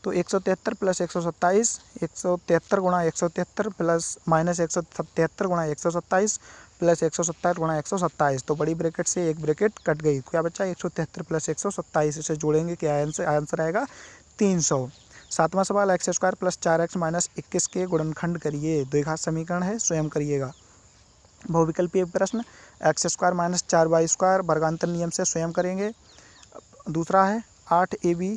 तो 173 प्लस 127, 173 गुणा 173 प्लस माइनस 177 गुणा 127 प्लस 127 गुणा 127, तो बड़ी ब्रैकेट से एक ब्रैकेट कट गई, क्या बच्चा 173 प्लस 127, इसे जोड़ेंगे क्या आंसर आएगा 300। सातवां सवाल x² प्लस 4x माइनस 21 के गुणनखंड करिए। द्विघात समीकरण है, स्वयं करिएगा। बहुविकल्पीय प्रश्न x² माइनस 4y² वर्गांतर नियम से स्वयं करेंगे। दूसरा है 8ab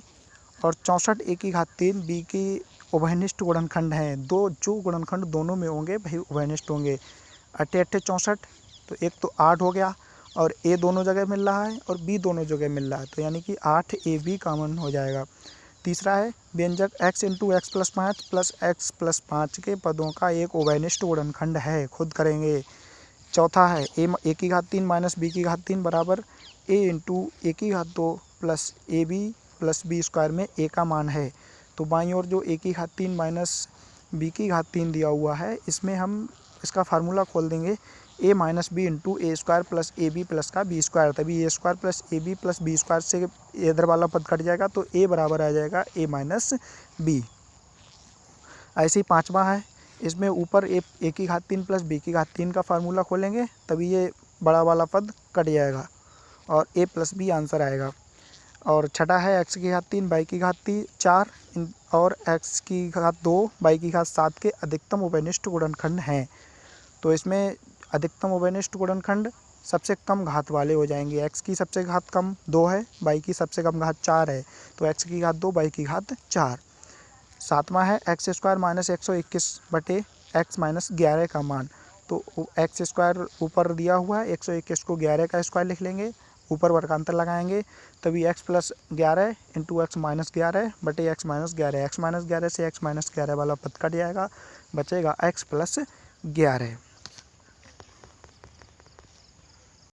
और 64 a की घात 3 b की उभयनिष्ठ गुणनखंड हैं। दो जो गुणनखंड दोनों में होंगे वही उभयनिष्ठ होंगे। 8 8 64, तो एक तो 8 हो गया और a दोनों जगह मिल रहा है और b दोनों जगह मिल रहा है, तो यानी कि 8ab कॉमन हो जाएगा। तीसरा है व्यंजक x into x plus 5 plus x plus 5 के पदों का एक उभयनिष्ठ गुणनखंड है, खुद करेंगे। चौथा है a की घात 3 माइनस b की घात 3 बराबर a इंटू a की घात 2 प्लस ए बी प्लस b² में a का मान है। तो बाईं ओर जो a की घात 3 माइनस b की घात 3 दिया हुआ है, इसमें हम इसका फार्मूला खोल देंगे a minus b into a² plus A b plus का b², तभी a² प्लस ए बी प्लस b² से इधर वाला पद कट जाएगा तो a बराबर आ जाएगा a माइनस बी। ऐसे ही पाँचवा है, इसमें ऊपर a की घात 3 प्लस b की घात 3 का फार्मूला खोलेंगे तभी ये बड़ा वाला पद कट जाएगा और a प्लस बी आंसर आएगा। और छठा है x की घात 3 y की घात 4 और x की घात 2 y की घात 7 के अधिकतम उभयनिष्ठ गुणनखंड हैं। तो इसमें अधिकतम उभयनिष्ठ गुणनखंड सबसे कम घात वाले हो जाएंगे। x की सबसे घात कम 2 है, y की सबसे कम घात 4 है, तो x की घात 2 y की घात 4। सातवां है x² माइनस 121 बटे x माइनस 11 का मान। तो एक्स स्क्वायर ऊपर दिया हुआ है 121 को 11 का स्क्वायर लिख लेंगे, ऊपर वर्गांतर लगाएंगे, तभी x plus 11 into x minus 11 बटे एक्स माइनस 11, एक्स माइनस 11 से एक्स माइनस 11 वाला पद कट जाएगा, बचेगा x प्लस 11।